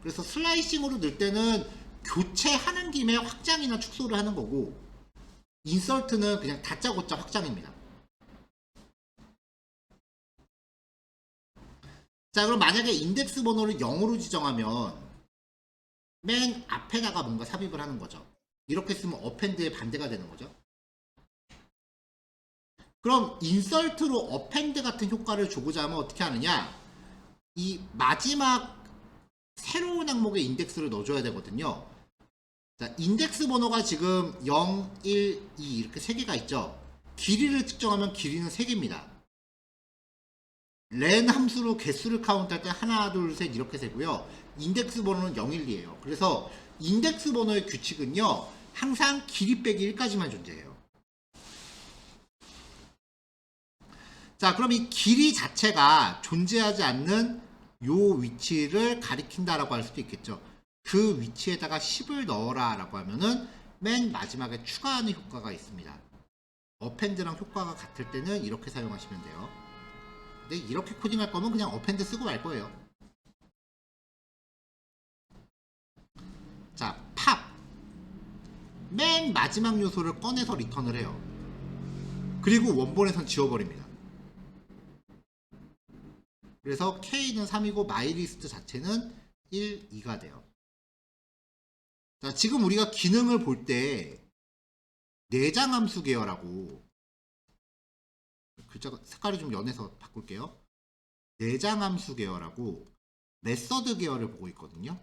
그래서 슬라이싱으로 넣을 때는 교체하는 김에 확장이나 축소를 하는 거고, 인설트는 그냥 다짜고짜 확장입니다. 자, 그럼 만약에 인덱스 번호를 0으로 지정하면 맨 앞에다가 뭔가 삽입을 하는 거죠. 이렇게 쓰면 append의 반대가 되는 거죠. 그럼 인설트로 append 같은 효과를 주고자 하면 어떻게 하느냐, 이 마지막 새로운 항목에 인덱스를 넣어줘야 되거든요. 자, 인덱스 번호가 지금 0, 1, 2 이렇게 3개가 있죠. 길이를 측정하면 길이는 3개입니다. len 함수로 개수를 카운트할 때 하나, 둘, 셋 이렇게 세고요. 인덱스 번호는 0, 1, 2예요. 그래서 인덱스 번호의 규칙은요, 항상 길이 빼기 1까지만 존재해요. 자, 그럼 이 길이 자체가 존재하지 않는 요 위치를 가리킨다라고 할 수도 있겠죠. 그 위치에다가 10을 넣어라 라고 하면은 맨 마지막에 추가하는 효과가 있습니다. append랑 효과가 같을 때는 이렇게 사용하시면 돼요. 근데 이렇게 코딩할 거면 그냥 append 쓰고 말 거예요. 자, pop, 맨 마지막 요소를 꺼내서 리턴을 해요. 그리고 원본에선 지워버립니다. 그래서 K는 3이고 myList 자체는 1, 2가 돼요. 자, 지금 우리가 기능을 볼 때 내장함수 계열하고, 글자 색깔이 좀 연해서 바꿀게요. 내장함수 계열하고 메서드 계열을 보고 있거든요.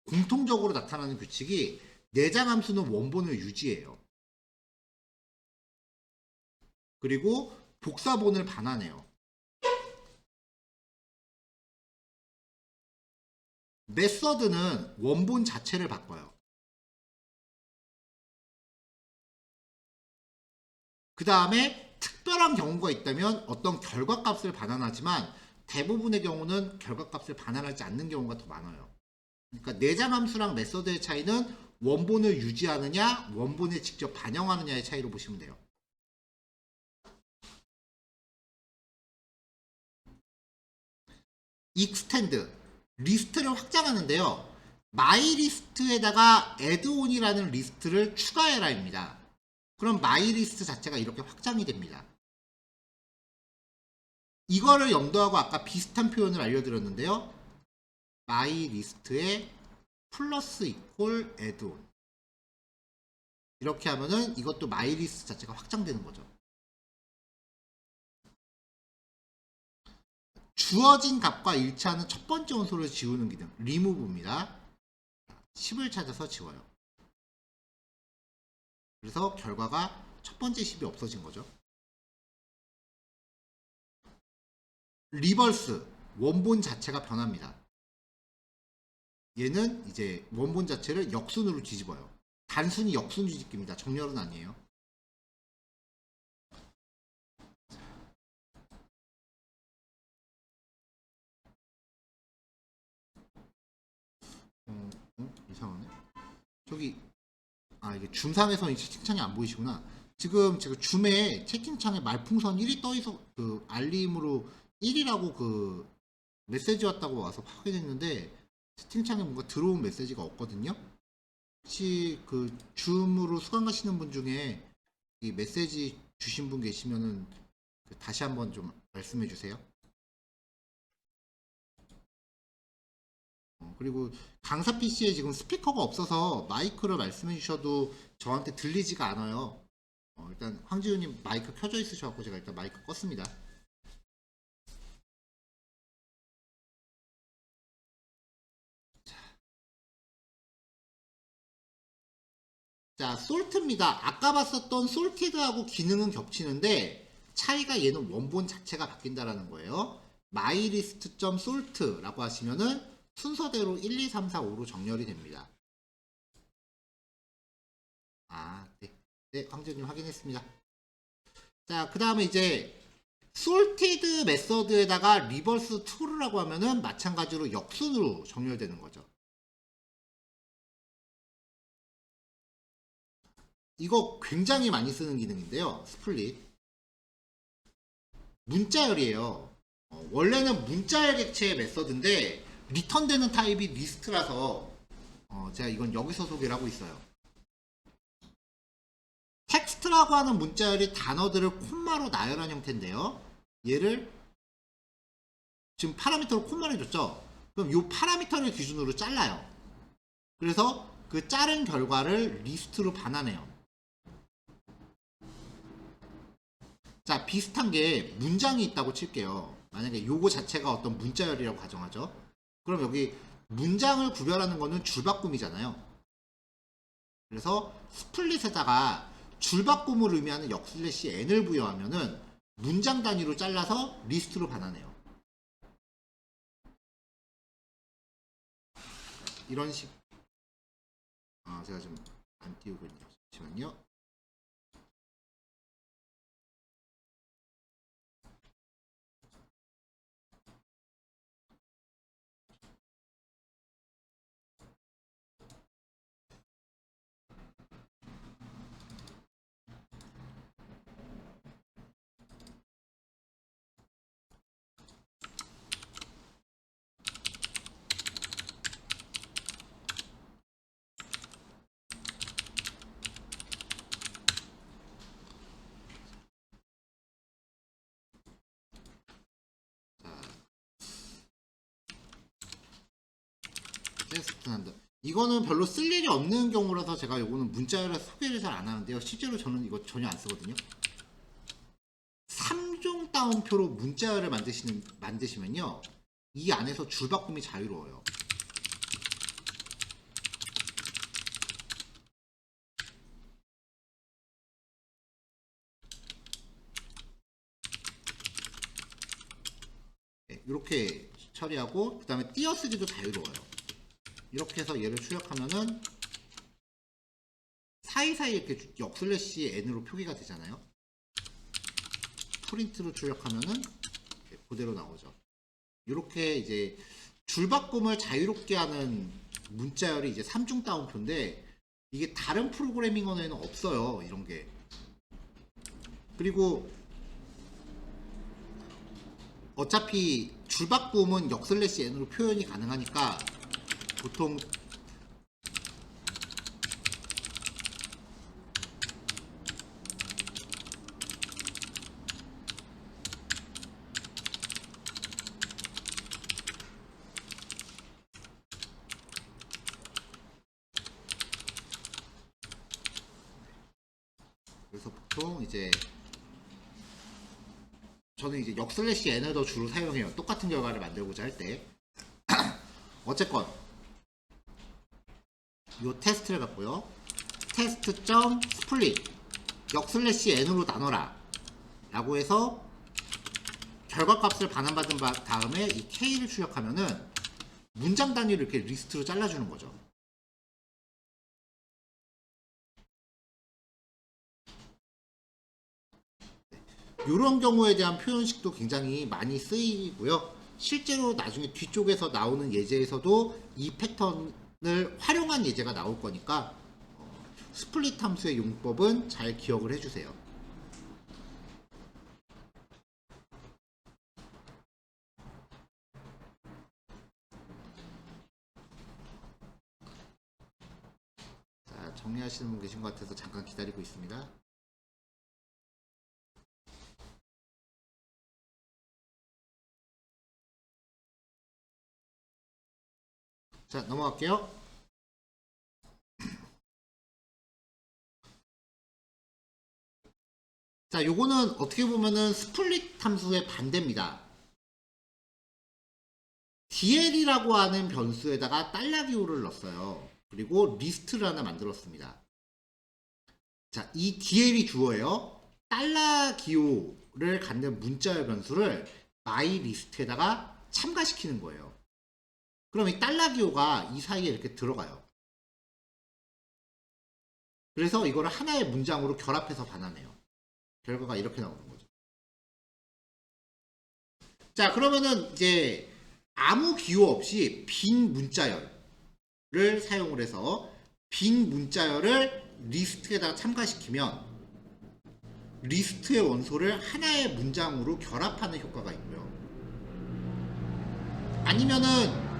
공통적으로 나타나는 규칙이 내장함수는 원본을 유지해요. 그리고 복사본을 반환해요. 메서드는 원본 자체를 바꿔요. 그 다음에 특별한 경우가 있다면 어떤 결과값을 반환하지만 대부분의 경우는 결과값을 반환하지 않는 경우가 더 많아요. 그러니까 내장 함수랑 메서드의 차이는 원본을 유지하느냐 원본에 직접 반영하느냐의 차이로 보시면 돼요. 익스텐드 리스트를 확장하는데요. 마이 리스트에다가 애드온이라는 리스트를 추가해라입니다. 그럼 마이 리스트 자체가 이렇게 확장이 됩니다. 이거를 염두하고 아까 비슷한 표현을 알려드렸는데요. 마이 리스트에 플러스 이퀄 애드온 이렇게 하면은 이것도 마이 리스트 자체가 확장되는 거죠. 주어진 값과 일치하는 첫 번째 원소를 지우는 기능 리무브입니다. 10을 찾아서 지워요. 그래서 결과가 첫 번째 10이 없어진 거죠. 리버스 원본 자체가 변합니다. 얘는 이제 원본 자체를 역순으로 뒤집어요. 단순히 역순 뒤집기입니다. 정렬은 아니에요. 이상하네. 저기 이게 줌상에서는 채팅창이 안 보이시구나. 지금 제가 줌에 채팅창에 말풍선 1이 떠있어 그 알림으로 1이라고 그 메시지 왔다고 와서 확인했는데 채팅창에 뭔가 들어온 메시지가 없거든요. 혹시 그 줌으로 수강하시는 분 중에 이 메시지 주신 분 계시면은 다시 한번 좀 말씀해 주세요. 그리고 강사 PC에 지금 스피커가 없어서 마이크를 말씀해 주셔도 저한테 들리지가 않아요. 일단 황지우님 마이크 켜져 있으셔갖고 제가 일단 마이크 껐습니다. 자, 솔트입니다. 아까 봤었던 솔티드하고 기능은 겹치는데 차이가 얘는 원본 자체가 바뀐다라는 거예요. mylist.sort라고 하시면은 순서대로 1, 2, 3, 4, 5로 정렬이 됩니다. 네. 네, 황지우님 확인했습니다. 자, 그 다음에 이제 sorted 메서드에다가 reverse to라고 하면은 마찬가지로 역순으로 정렬되는 거죠. 이거 굉장히 많이 쓰는 기능인데요. 스플릿. 문자열이에요. 원래는 문자열 객체의 메서드인데 리턴되는 타입이 리스트라서 제가 이건 여기서 소개를 하고 있어요. 텍스트라고 하는 문자열이 단어들을 콤마로 나열한 형태인데요. 얘를 지금 파라미터로 콤마를 줬죠. 그럼 이 파라미터를 기준으로 잘라요. 그래서 그 자른 결과를 리스트로 반환해요. 자, 비슷한 게 문장이 있다고 칠게요. 만약에 요거 자체가 어떤 문자열이라고 가정하죠. 그럼 여기 문장을 구별하는 거는 줄바꿈이잖아요. 그래서 스플릿에다가 줄바꿈을 의미하는 역슬래시 n을 부여하면은 문장 단위로 잘라서 리스트로 반환해요. 이런 식. 제가 좀 안 띄우고 있네요. 잠시만요. 테스트한다. 이거는 별로 쓸 일이 없는 경우라서 제가 이거는 문자열에 소개를 잘 안 하는데요. 실제로 저는 이거 전혀 안 쓰거든요. 3종 따옴표로 문자열을 만드시면요. 이 안에서 줄바꿈이 자유로워요. 네, 이렇게 처리하고 그 다음에 띄어쓰기도 자유로워요. 이렇게 해서 얘를 출력하면은 사이사이 이렇게 역슬래시 n으로 표기가 되잖아요. 프린트로 출력하면은 그대로 나오죠. 이렇게 이제 줄바꿈을 자유롭게 하는 문자열이 이제 3중 따옴표인데 이게 다른 프로그래밍 언어에는 없어요. 이런 게. 그리고 어차피 줄바꿈은 역슬래시 n으로 표현이 가능하니까 보통 그래서 보통 이제 저는 이제 역슬래시 n을 더 주로 사용해요. 똑같은 결과를 만들고자 할 때. 어쨌건 요 테스트를 갖고요. 테스트.스플릿 역슬래시 n으로 나눠라 라고 해서 결과값을 반환받은 다음에 이 k를 출력하면은 문장 단위를 이렇게 리스트로 잘라주는 거죠. 이런 경우에 대한 표현식도 굉장히 많이 쓰이고요. 실제로 나중에 뒤쪽에서 나오는 예제에서도 이 패턴을 활용한 예제가 나올 거니까 스플릿 함수의 용법은 잘 기억을 해주세요. 자, 정리하시는 분 계신 것 같아서 잠깐 기다리고 있습니다. 자, 넘어갈게요. 자, 요거는 어떻게 보면은 스플릿 함수의 반대입니다. DL이라고 하는 변수에다가 $기호를 넣었어요. 그리고 리스트를 하나 만들었습니다. 자, 이 DL이 주어예요. $기호를 갖는 문자열 변수를 myList에다가 참가시키는 거예요. 그럼 이 $기호가 이 사이에 이렇게 들어가요. 그래서 이거를 하나의 문장으로 결합해서 반환해요. 결과가 이렇게 나오는 거죠. 자, 그러면은 이제 아무 기호 없이 빈 문자열을 사용을 해서 빈 문자열을 리스트에다가 참가시키면 리스트의 원소를 하나의 문장으로 결합하는 효과가 있고요. 아니면은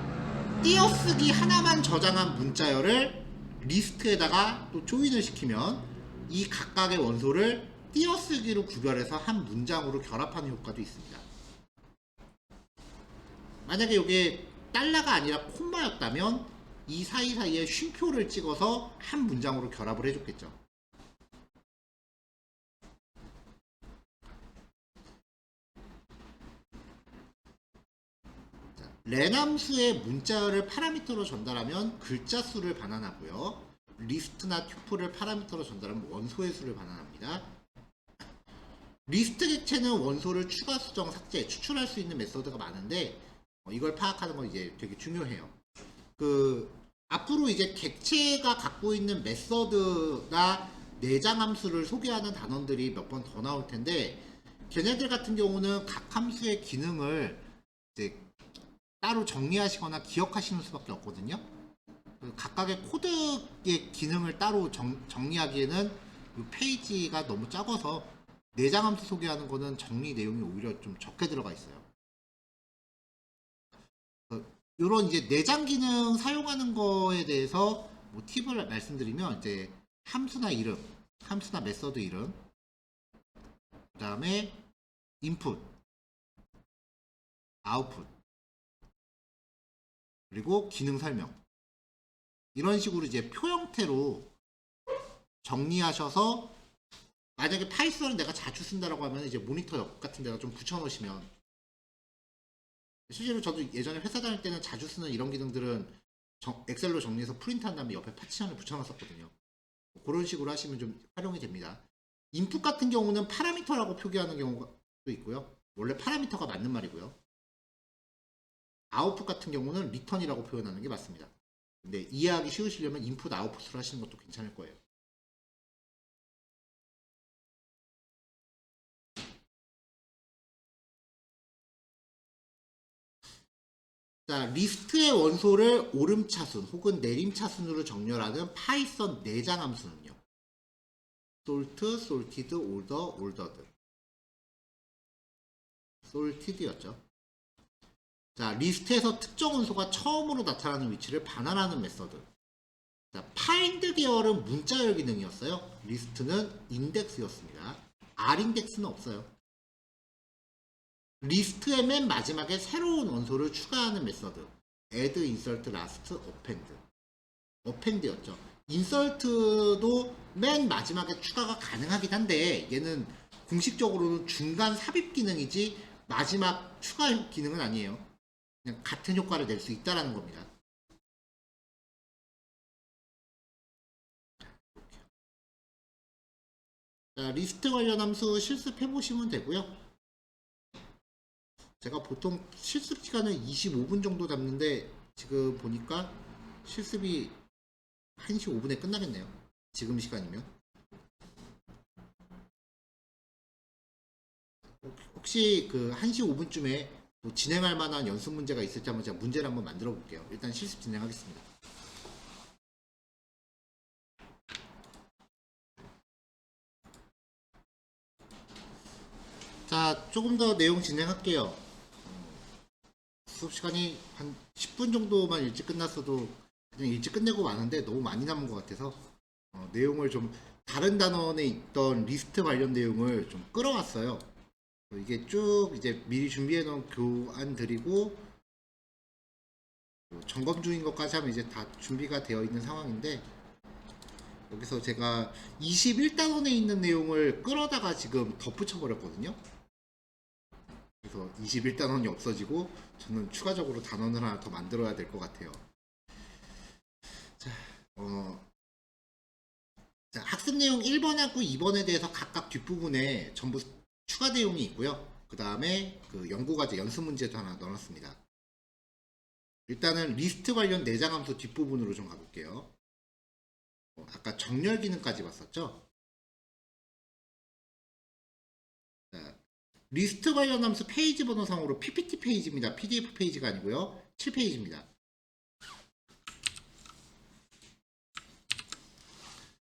띄어쓰기 하나만 저장한 문자열을 리스트에다가 또 조인을 시키면 이 각각의 원소를 띄어쓰기로 구별해서 한 문장으로 결합하는 효과도 있습니다. 만약에 이게 $가 아니라 콤마였다면 이 사이사이에 쉼표를 찍어서 한 문장으로 결합을 해줬겠죠. 렌함수의 문자열을 파라미터로 전달하면 글자 수를 반환하고요. 리스트나 튜플을 파라미터로 전달하면 원소의 수를 반환합니다. 리스트 객체는 원소를 추가, 수정, 삭제, 추출할 수 있는 메서드가 많은데 이걸 파악하는 건 이제 되게 중요해요. 앞으로 이제 객체가 갖고 있는 메서드나 내장 함수를 소개하는 단원들이 몇 번 더 나올 텐데 걔네들 같은 경우는 각 함수의 기능을 이제 따로 정리하시거나 기억하시는 수밖에 없거든요. 각각의 코드의 기능을 따로 정리하기에는 이 페이지가 너무 작아서 내장 함수 소개하는 거는 정리 내용이 오히려 좀 적게 들어가 있어요. 이런 이제 내장 기능 사용하는 거에 대해서 뭐 팁을 말씀드리면 이제 함수나 이름, 함수나 메서드 이름, 그 다음에 인풋, 아웃풋, 그리고 기능 설명 이런 식으로 이제 표 형태로 정리하셔서 만약에 파이썬을 내가 자주 쓴다라고 하면 이제 모니터 옆 같은 데다 좀 붙여 놓으시면 실제로 저도 예전에 회사 다닐 때는 자주 쓰는 이런 기능들은 엑셀로 정리해서 프린트한 다음에 옆에 파티션을 붙여놨었거든요. 그런 식으로 하시면 좀 활용이 됩니다. 인풋 같은 경우는 파라미터라고 표기하는 경우도 있고요. 원래 파라미터가 맞는 말이고요. 아웃풋 같은 경우는 리턴이라고 표현하는 게 맞습니다. 근데 이해하기 쉬우시려면 인풋 아웃풋으로 하시는 것도 괜찮을 거예요. 자, 리스트의 원소를 오름차순 혹은 내림차순으로 정렬하는 파이썬 내장 함수는요. sort, sorted, order, ordered. sorted였죠. 자, 리스트에서 특정 원소가 처음으로 나타나는 위치를 반환하는 메서드. 자, find 계열은 문자열 기능이었어요. 리스트는 인덱스였습니다. r인덱스는 없어요. 리스트의 맨 마지막에 새로운 원소를 추가하는 메서드. add, insert, last, append. append였죠. insert도 맨 마지막에 추가가 가능하긴 한데 얘는 공식적으로는 중간 삽입 기능이지 마지막 추가 기능은 아니에요. 그냥 같은 효과를 낼 수 있다라는 겁니다. 자, 리스트 관련 함수 실습해 보시면 되고요. 제가 보통 실습 시간을 25분 정도 잡는데 지금 보니까 실습이 1시 5분에 끝나겠네요. 지금 시간이면. 혹시 그 1시 5분쯤에 뭐 진행할 만한 연습 문제가 있을지 한번 제가 문제를 한번 만들어 볼게요. 일단 실습 진행하겠습니다. 자, 조금 더 내용 진행할게요. 수업 시간이 한 10분 정도만 일찍 끝났어도 그냥 일찍 끝내고 마는데 너무 많이 남은 것 같아서 내용을 좀 다른 단원에 있던 리스트 관련 내용을 좀 끌어왔어요. 이게 쭉 이제 미리 준비해 놓은 교안들이고 점검 중인 것까지 하면 이제 다 준비가 되어 있는 상황인데 여기서 제가 21단원에 있는 내용을 끌어다가 지금 덧붙여 버렸거든요. 그래서 21단원이 없어지고 저는 추가적으로 단원을 하나 더 만들어야 될 것 같아요. 자, 자, 학습 내용 1번하고 2번에 대해서 각각 뒷부분에 전부 추가 내용이 있고요. 그 다음에 그 연구과제 연습 문제도 하나 넣어놨습니다. 일단은 리스트 관련 내장 함수 뒷부분으로 좀 가볼게요. 아까 정렬 기능까지 봤었죠? 자, 리스트 관련 함수 페이지 번호상으로 PPT 페이지입니다. PDF 페이지가 아니고요. 7페이지입니다.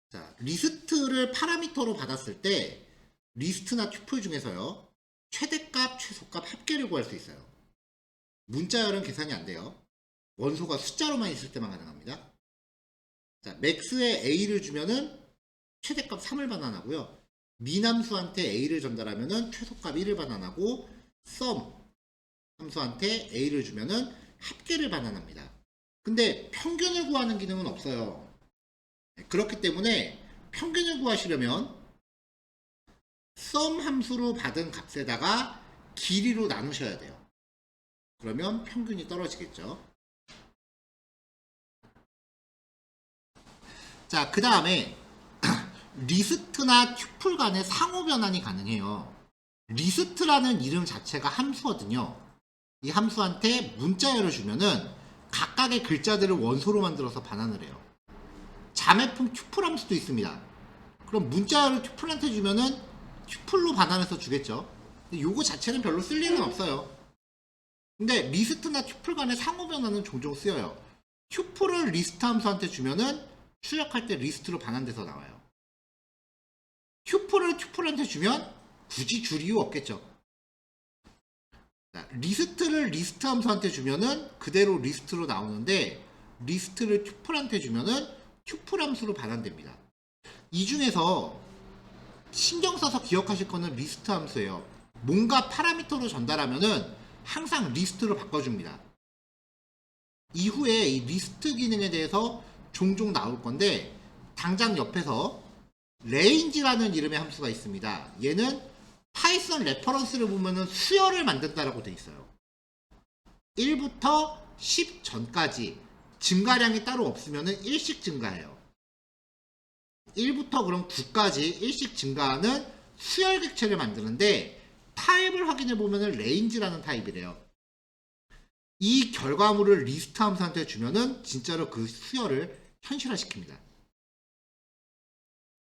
자, 리스트를 파라미터로 받았을 때 리스트나 튜플 중에서요. 최대값, 최소값 합계를 구할 수 있어요. 문자열은 계산이 안 돼요. 원소가 숫자로만 있을 때만 가능합니다. 자, max에 a를 주면은 최대값 3을 반환하고요. 미남수한테 a를 전달하면은 최소값 1을 반환하고 sum 함수한테 a를 주면은 합계를 반환합니다. 근데 평균을 구하는 기능은 없어요. 그렇기 때문에 평균을 구하시려면 sum 함수로 받은 값에다가 길이로 나누셔야 돼요. 그러면 평균이 떨어지겠죠. 자, 그 다음에 리스트나 튜플 간의 상호 변환이 가능해요. 리스트라는 이름 자체가 함수거든요. 이 함수한테 문자열을 주면은 각각의 글자들을 원소로 만들어서 반환을 해요. 자매품 튜플 함수도 있습니다. 그럼 문자열을 튜플한테 주면은 튜플로 반환해서 주겠죠. 근데 요거 자체는 별로 쓸 일은 없어요. 근데 리스트나 튜플 간의 상호 변환은 종종 쓰여요. 튜플을 리스트 함수한테 주면은 출력할 때 리스트로 반환돼서 나와요. 튜플을 튜플한테 주면 굳이 줄 이유 없겠죠. 자, 리스트를 리스트 함수한테 주면은 그대로 리스트로 나오는데 리스트를 튜플한테 주면은 튜플 함수로 반환됩니다. 이 중에서 신경 써서 기억하실 거는 리스트 함수예요. 뭔가 파라미터로 전달하면은 항상 리스트로 바꿔줍니다. 이후에 이 리스트 기능에 대해서 종종 나올 건데 당장 옆에서 range라는 이름의 함수가 있습니다. 얘는 파이썬 레퍼런스를 보면은 수열을 만든다라고 되어 있어요. 1부터 10 전까지 증가량이 따로 없으면은 1씩 증가해요. 1부터 그럼 9까지 1씩 증가하는 수열 객체를 만드는데 타입을 확인해 보면은 range라는 타입이래요. 이 결과물을 리스트 함수한테 주면은 진짜로 그 수열을 현실화시킵니다.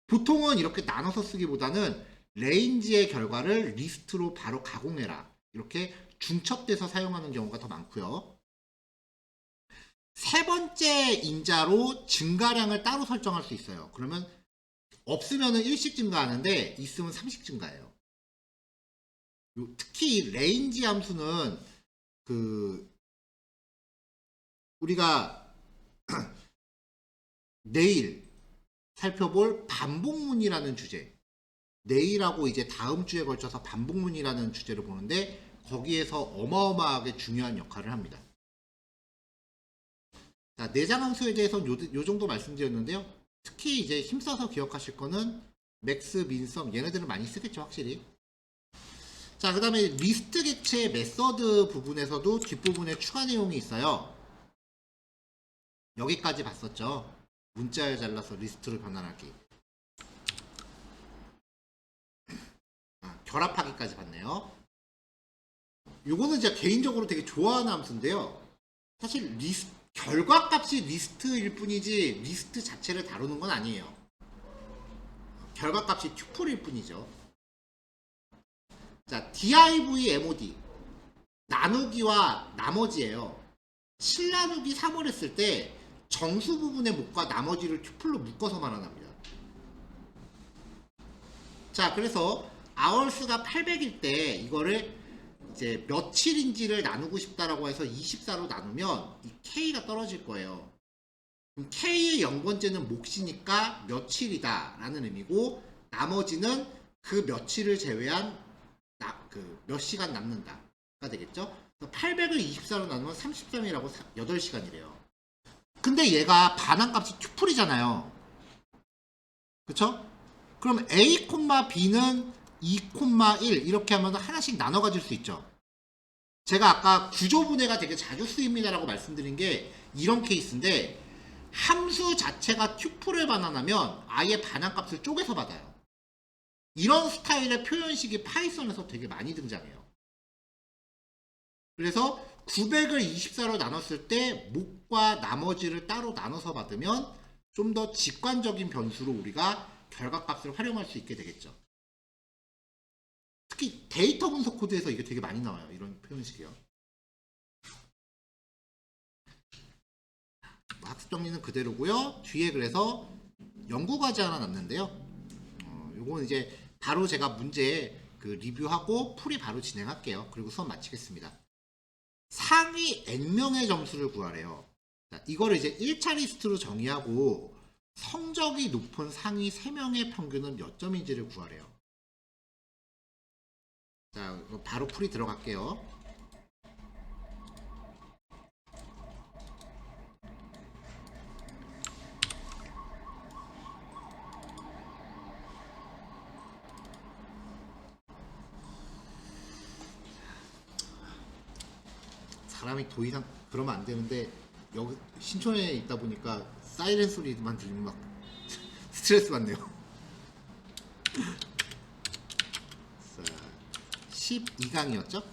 보통은 이렇게 나눠서 쓰기보다는 레인지의 결과를 리스트로 바로 가공해라. 이렇게 중첩돼서 사용하는 경우가 더 많고요. 세 번째 인자로 증가량을 따로 설정할 수 있어요. 그러면 없으면은 1씩 증가하는데 있으면 3씩 증가해요. 특히 레인지 함수는 그 우리가 내일 살펴볼 반복문이라는 주제, 내일하고 이제 다음 주에 걸쳐서 반복문이라는 주제를 보는데 거기에서 어마어마하게 중요한 역할을 합니다. 자, 내장 함수에 대해서는 요 정도 말씀드렸는데요. 특히 이제 힘써서 기억하실 거는 맥스, 민섬 얘네들은 많이 쓰겠죠, 확실히. 자, 그 다음에 리스트 객체 메서드 부분에서도 뒷부분에 추가 내용이 있어요. 여기까지 봤었죠. 문자를 잘라서 리스트로 변환하기. 결합하기까지 봤네요. 요거는 제가 개인적으로 되게 좋아하는 함수인데요. 사실 결과값이 리스트일 뿐이지 리스트 자체를 다루는 건 아니에요. 결과값이 튜플일 뿐이죠. 자, div mod 나누기와 나머지예요. 7 나누기 3을 했을 때 정수 부분의 목과 나머지를 튜플로 묶어서 말하랍니다. 자, 그래서 hours가 800일 때 이거를 이제 며칠인지를 나누고 싶다라고 해서 24로 나누면 이 k가 떨어질 거예요. 그럼 k의 0번째는 몫이니까 며칠이다 라는 의미고, 나머지는 그 며칠을 제외한 몇 시간 남는다가 되겠죠. 800을 24로 나누면 33이라고 8시간이래요. 근데 얘가 반환값이 튜플이잖아요. 그쵸? 그럼 A, B는 2, 1 이렇게 하면 하나씩 나눠 가질 수 있죠. 제가 아까 구조분해가 되게 자주 쓰입니다라고 말씀드린 게 이런 케이스인데, 함수 자체가 튜플을 반환하면 아예 반환값을 쪼개서 받아요. 이런 스타일의 표현식이 파이썬에서 되게 많이 등장해요. 그래서 900을 24로 나눴을 때 목과 나머지를 따로 나눠서 받으면 좀 더 직관적인 변수로 우리가 결과값을 활용할 수 있게 되겠죠. 특히 데이터 분석 코드에서 이게 되게 많이 나와요. 이런 표현식이요. 학습 정리는 그대로고요. 뒤에 그래서 연구과제 하나 남는데요. 요거는 이제 바로 제가 문제 리뷰하고 풀이 바로 진행할게요. 그리고 수업 마치겠습니다. 상위 n명의 점수를 구하래요. 자, 이거를 이제 1차 리스트로 정의하고 성적이 높은 상위 3명의 평균은 몇 점인지를 구하래요. 자, 바로 풀이 들어갈게요. 사람이 더 이상 그러면 안 되는데 여기 신촌에 있다 보니까 사이렌 소리만 들리면 막 스트레스 받네요. 12강이었죠?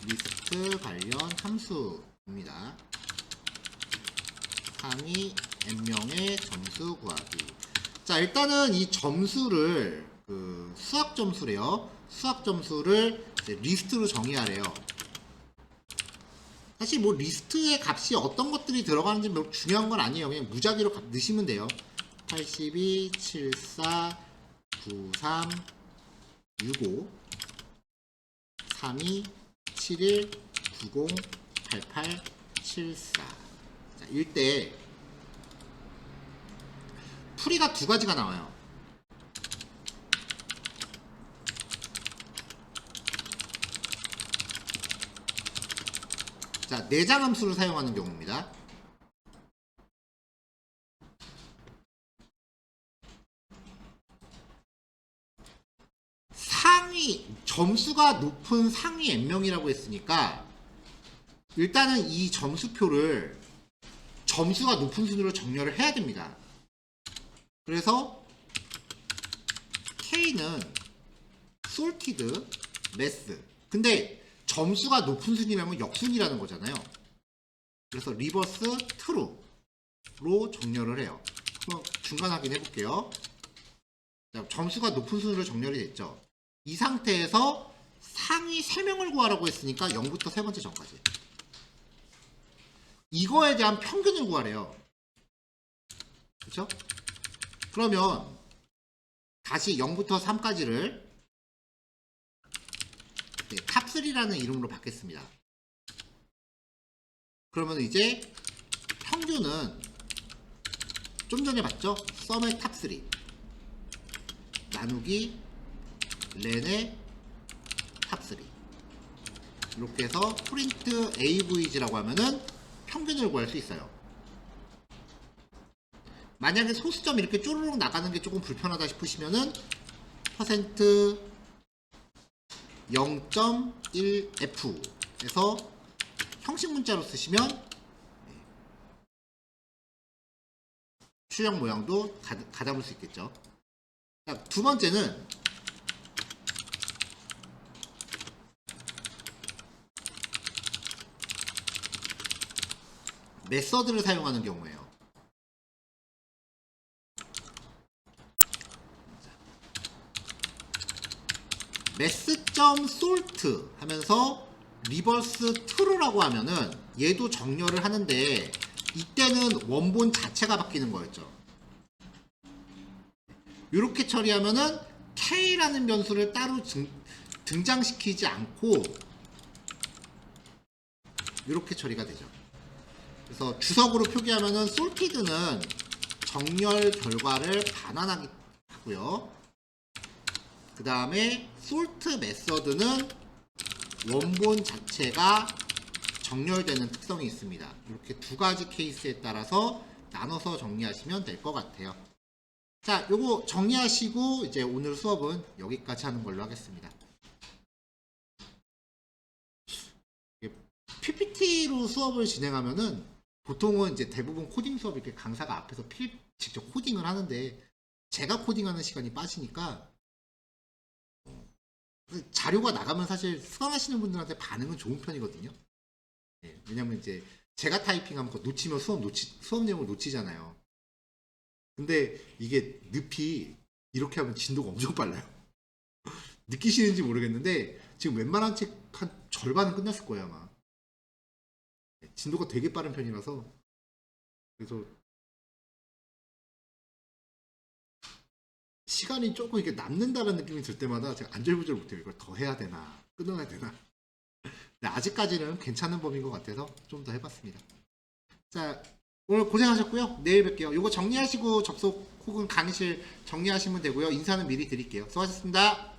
리스트 관련 함수입니다. 상위 n명의 점수 구하기. 자, 일단은 이 점수를 수학 점수래요. 수학 점수를 이제 리스트로 정의하래요. 사실 뭐 리스트의 값이 어떤 것들이 들어가는지 뭐 중요한 건 아니에요. 그냥 무작위로 넣으시면 돼요. 82, 74, 93, 65, 32, 71, 90, 88, 74. 자, 이때 풀이가 두 가지가 나와요. 자, 내장 함수를 사용하는 경우입니다. 점수가 높은 상위 n명이라고 했으니까 일단은 이 점수표를 점수가 높은 순으로 정렬을 해야 됩니다. 그래서 K는 sorted, mass. 근데 점수가 높은 순이라면 역순이라는 거잖아요. 그래서 reverse true로 정렬을 해요. 그럼 중간 확인해 볼게요. 자, 점수가 높은 순으로 정렬이 됐죠. 이 상태에서 상위 3명을 구하라고 했으니까 0부터 세 번째 점까지. 이거에 대한 평균을 구하래요. 그렇죠? 그러면 다시 0부터 3까지를 탑3라는 이름으로 바뀌었습니다. 그러면 이제 평균은 좀 전에 봤죠? 썸의 탑3 나누기 렌의 탑3 이렇게 해서 프린트 avg라고 하면은 평균을 구할 수 있어요. 만약에 소수점 이렇게 쪼르륵 나가는 게 조금 불편하다 싶으시면은 퍼센트 0.1f에서 형식 문자로 쓰시면 수형 모양도 가잡을 수 있겠죠. 자, 두 번째는 메서드를 사용하는 경우에요. mass.sort 하면서 리버스 true라고 하면은 얘도 정렬을 하는데 이때는 원본 자체가 바뀌는 거였죠. 이렇게 처리하면은 k라는 변수를 따로 등장시키지 않고 이렇게 처리가 되죠. 그래서 주석으로 표기하면은 sorted는 정렬 결과를 반환하기 하고요. 그 다음에 sort method는 원본 자체가 정렬되는 특성이 있습니다. 이렇게 두 가지 케이스에 따라서 나눠서 정리하시면 될 것 같아요. 자, 요거 정리하시고 이제 오늘 수업은 여기까지 하는 걸로 하겠습니다. PPT로 수업을 진행하면은 보통은 이제 대부분 코딩 수업 이렇게 강사가 앞에서 직접 코딩을 하는데 제가 코딩하는 시간이 빠지니까 자료가 나가면 사실 수강하시는 분들한테 반응은 좋은 편이거든요. 네, 왜냐면 이제 제가 타이핑하면 그거 놓치면 수업 내용을 놓치잖아요. 근데 이게 늪이 이렇게 하면 진도가 엄청 빨라요. 느끼시는지 모르겠는데 지금 웬만한 책 한 절반은 끝났을 거예요 아마. 진도가 되게 빠른 편이라서 그래서 시간이 조금 이렇게 남는다는 느낌이 들 때마다 제가 안절부절 못해요. 이걸 더 해야 되나 끊어야 되나. 근데 아직까지는 괜찮은 법인 것 같아서 좀 더 해봤습니다. 자, 오늘 고생하셨고요. 내일 뵐게요. 이거 정리하시고 접속 혹은 강의실 정리하시면 되고요. 인사는 미리 드릴게요. 수고하셨습니다.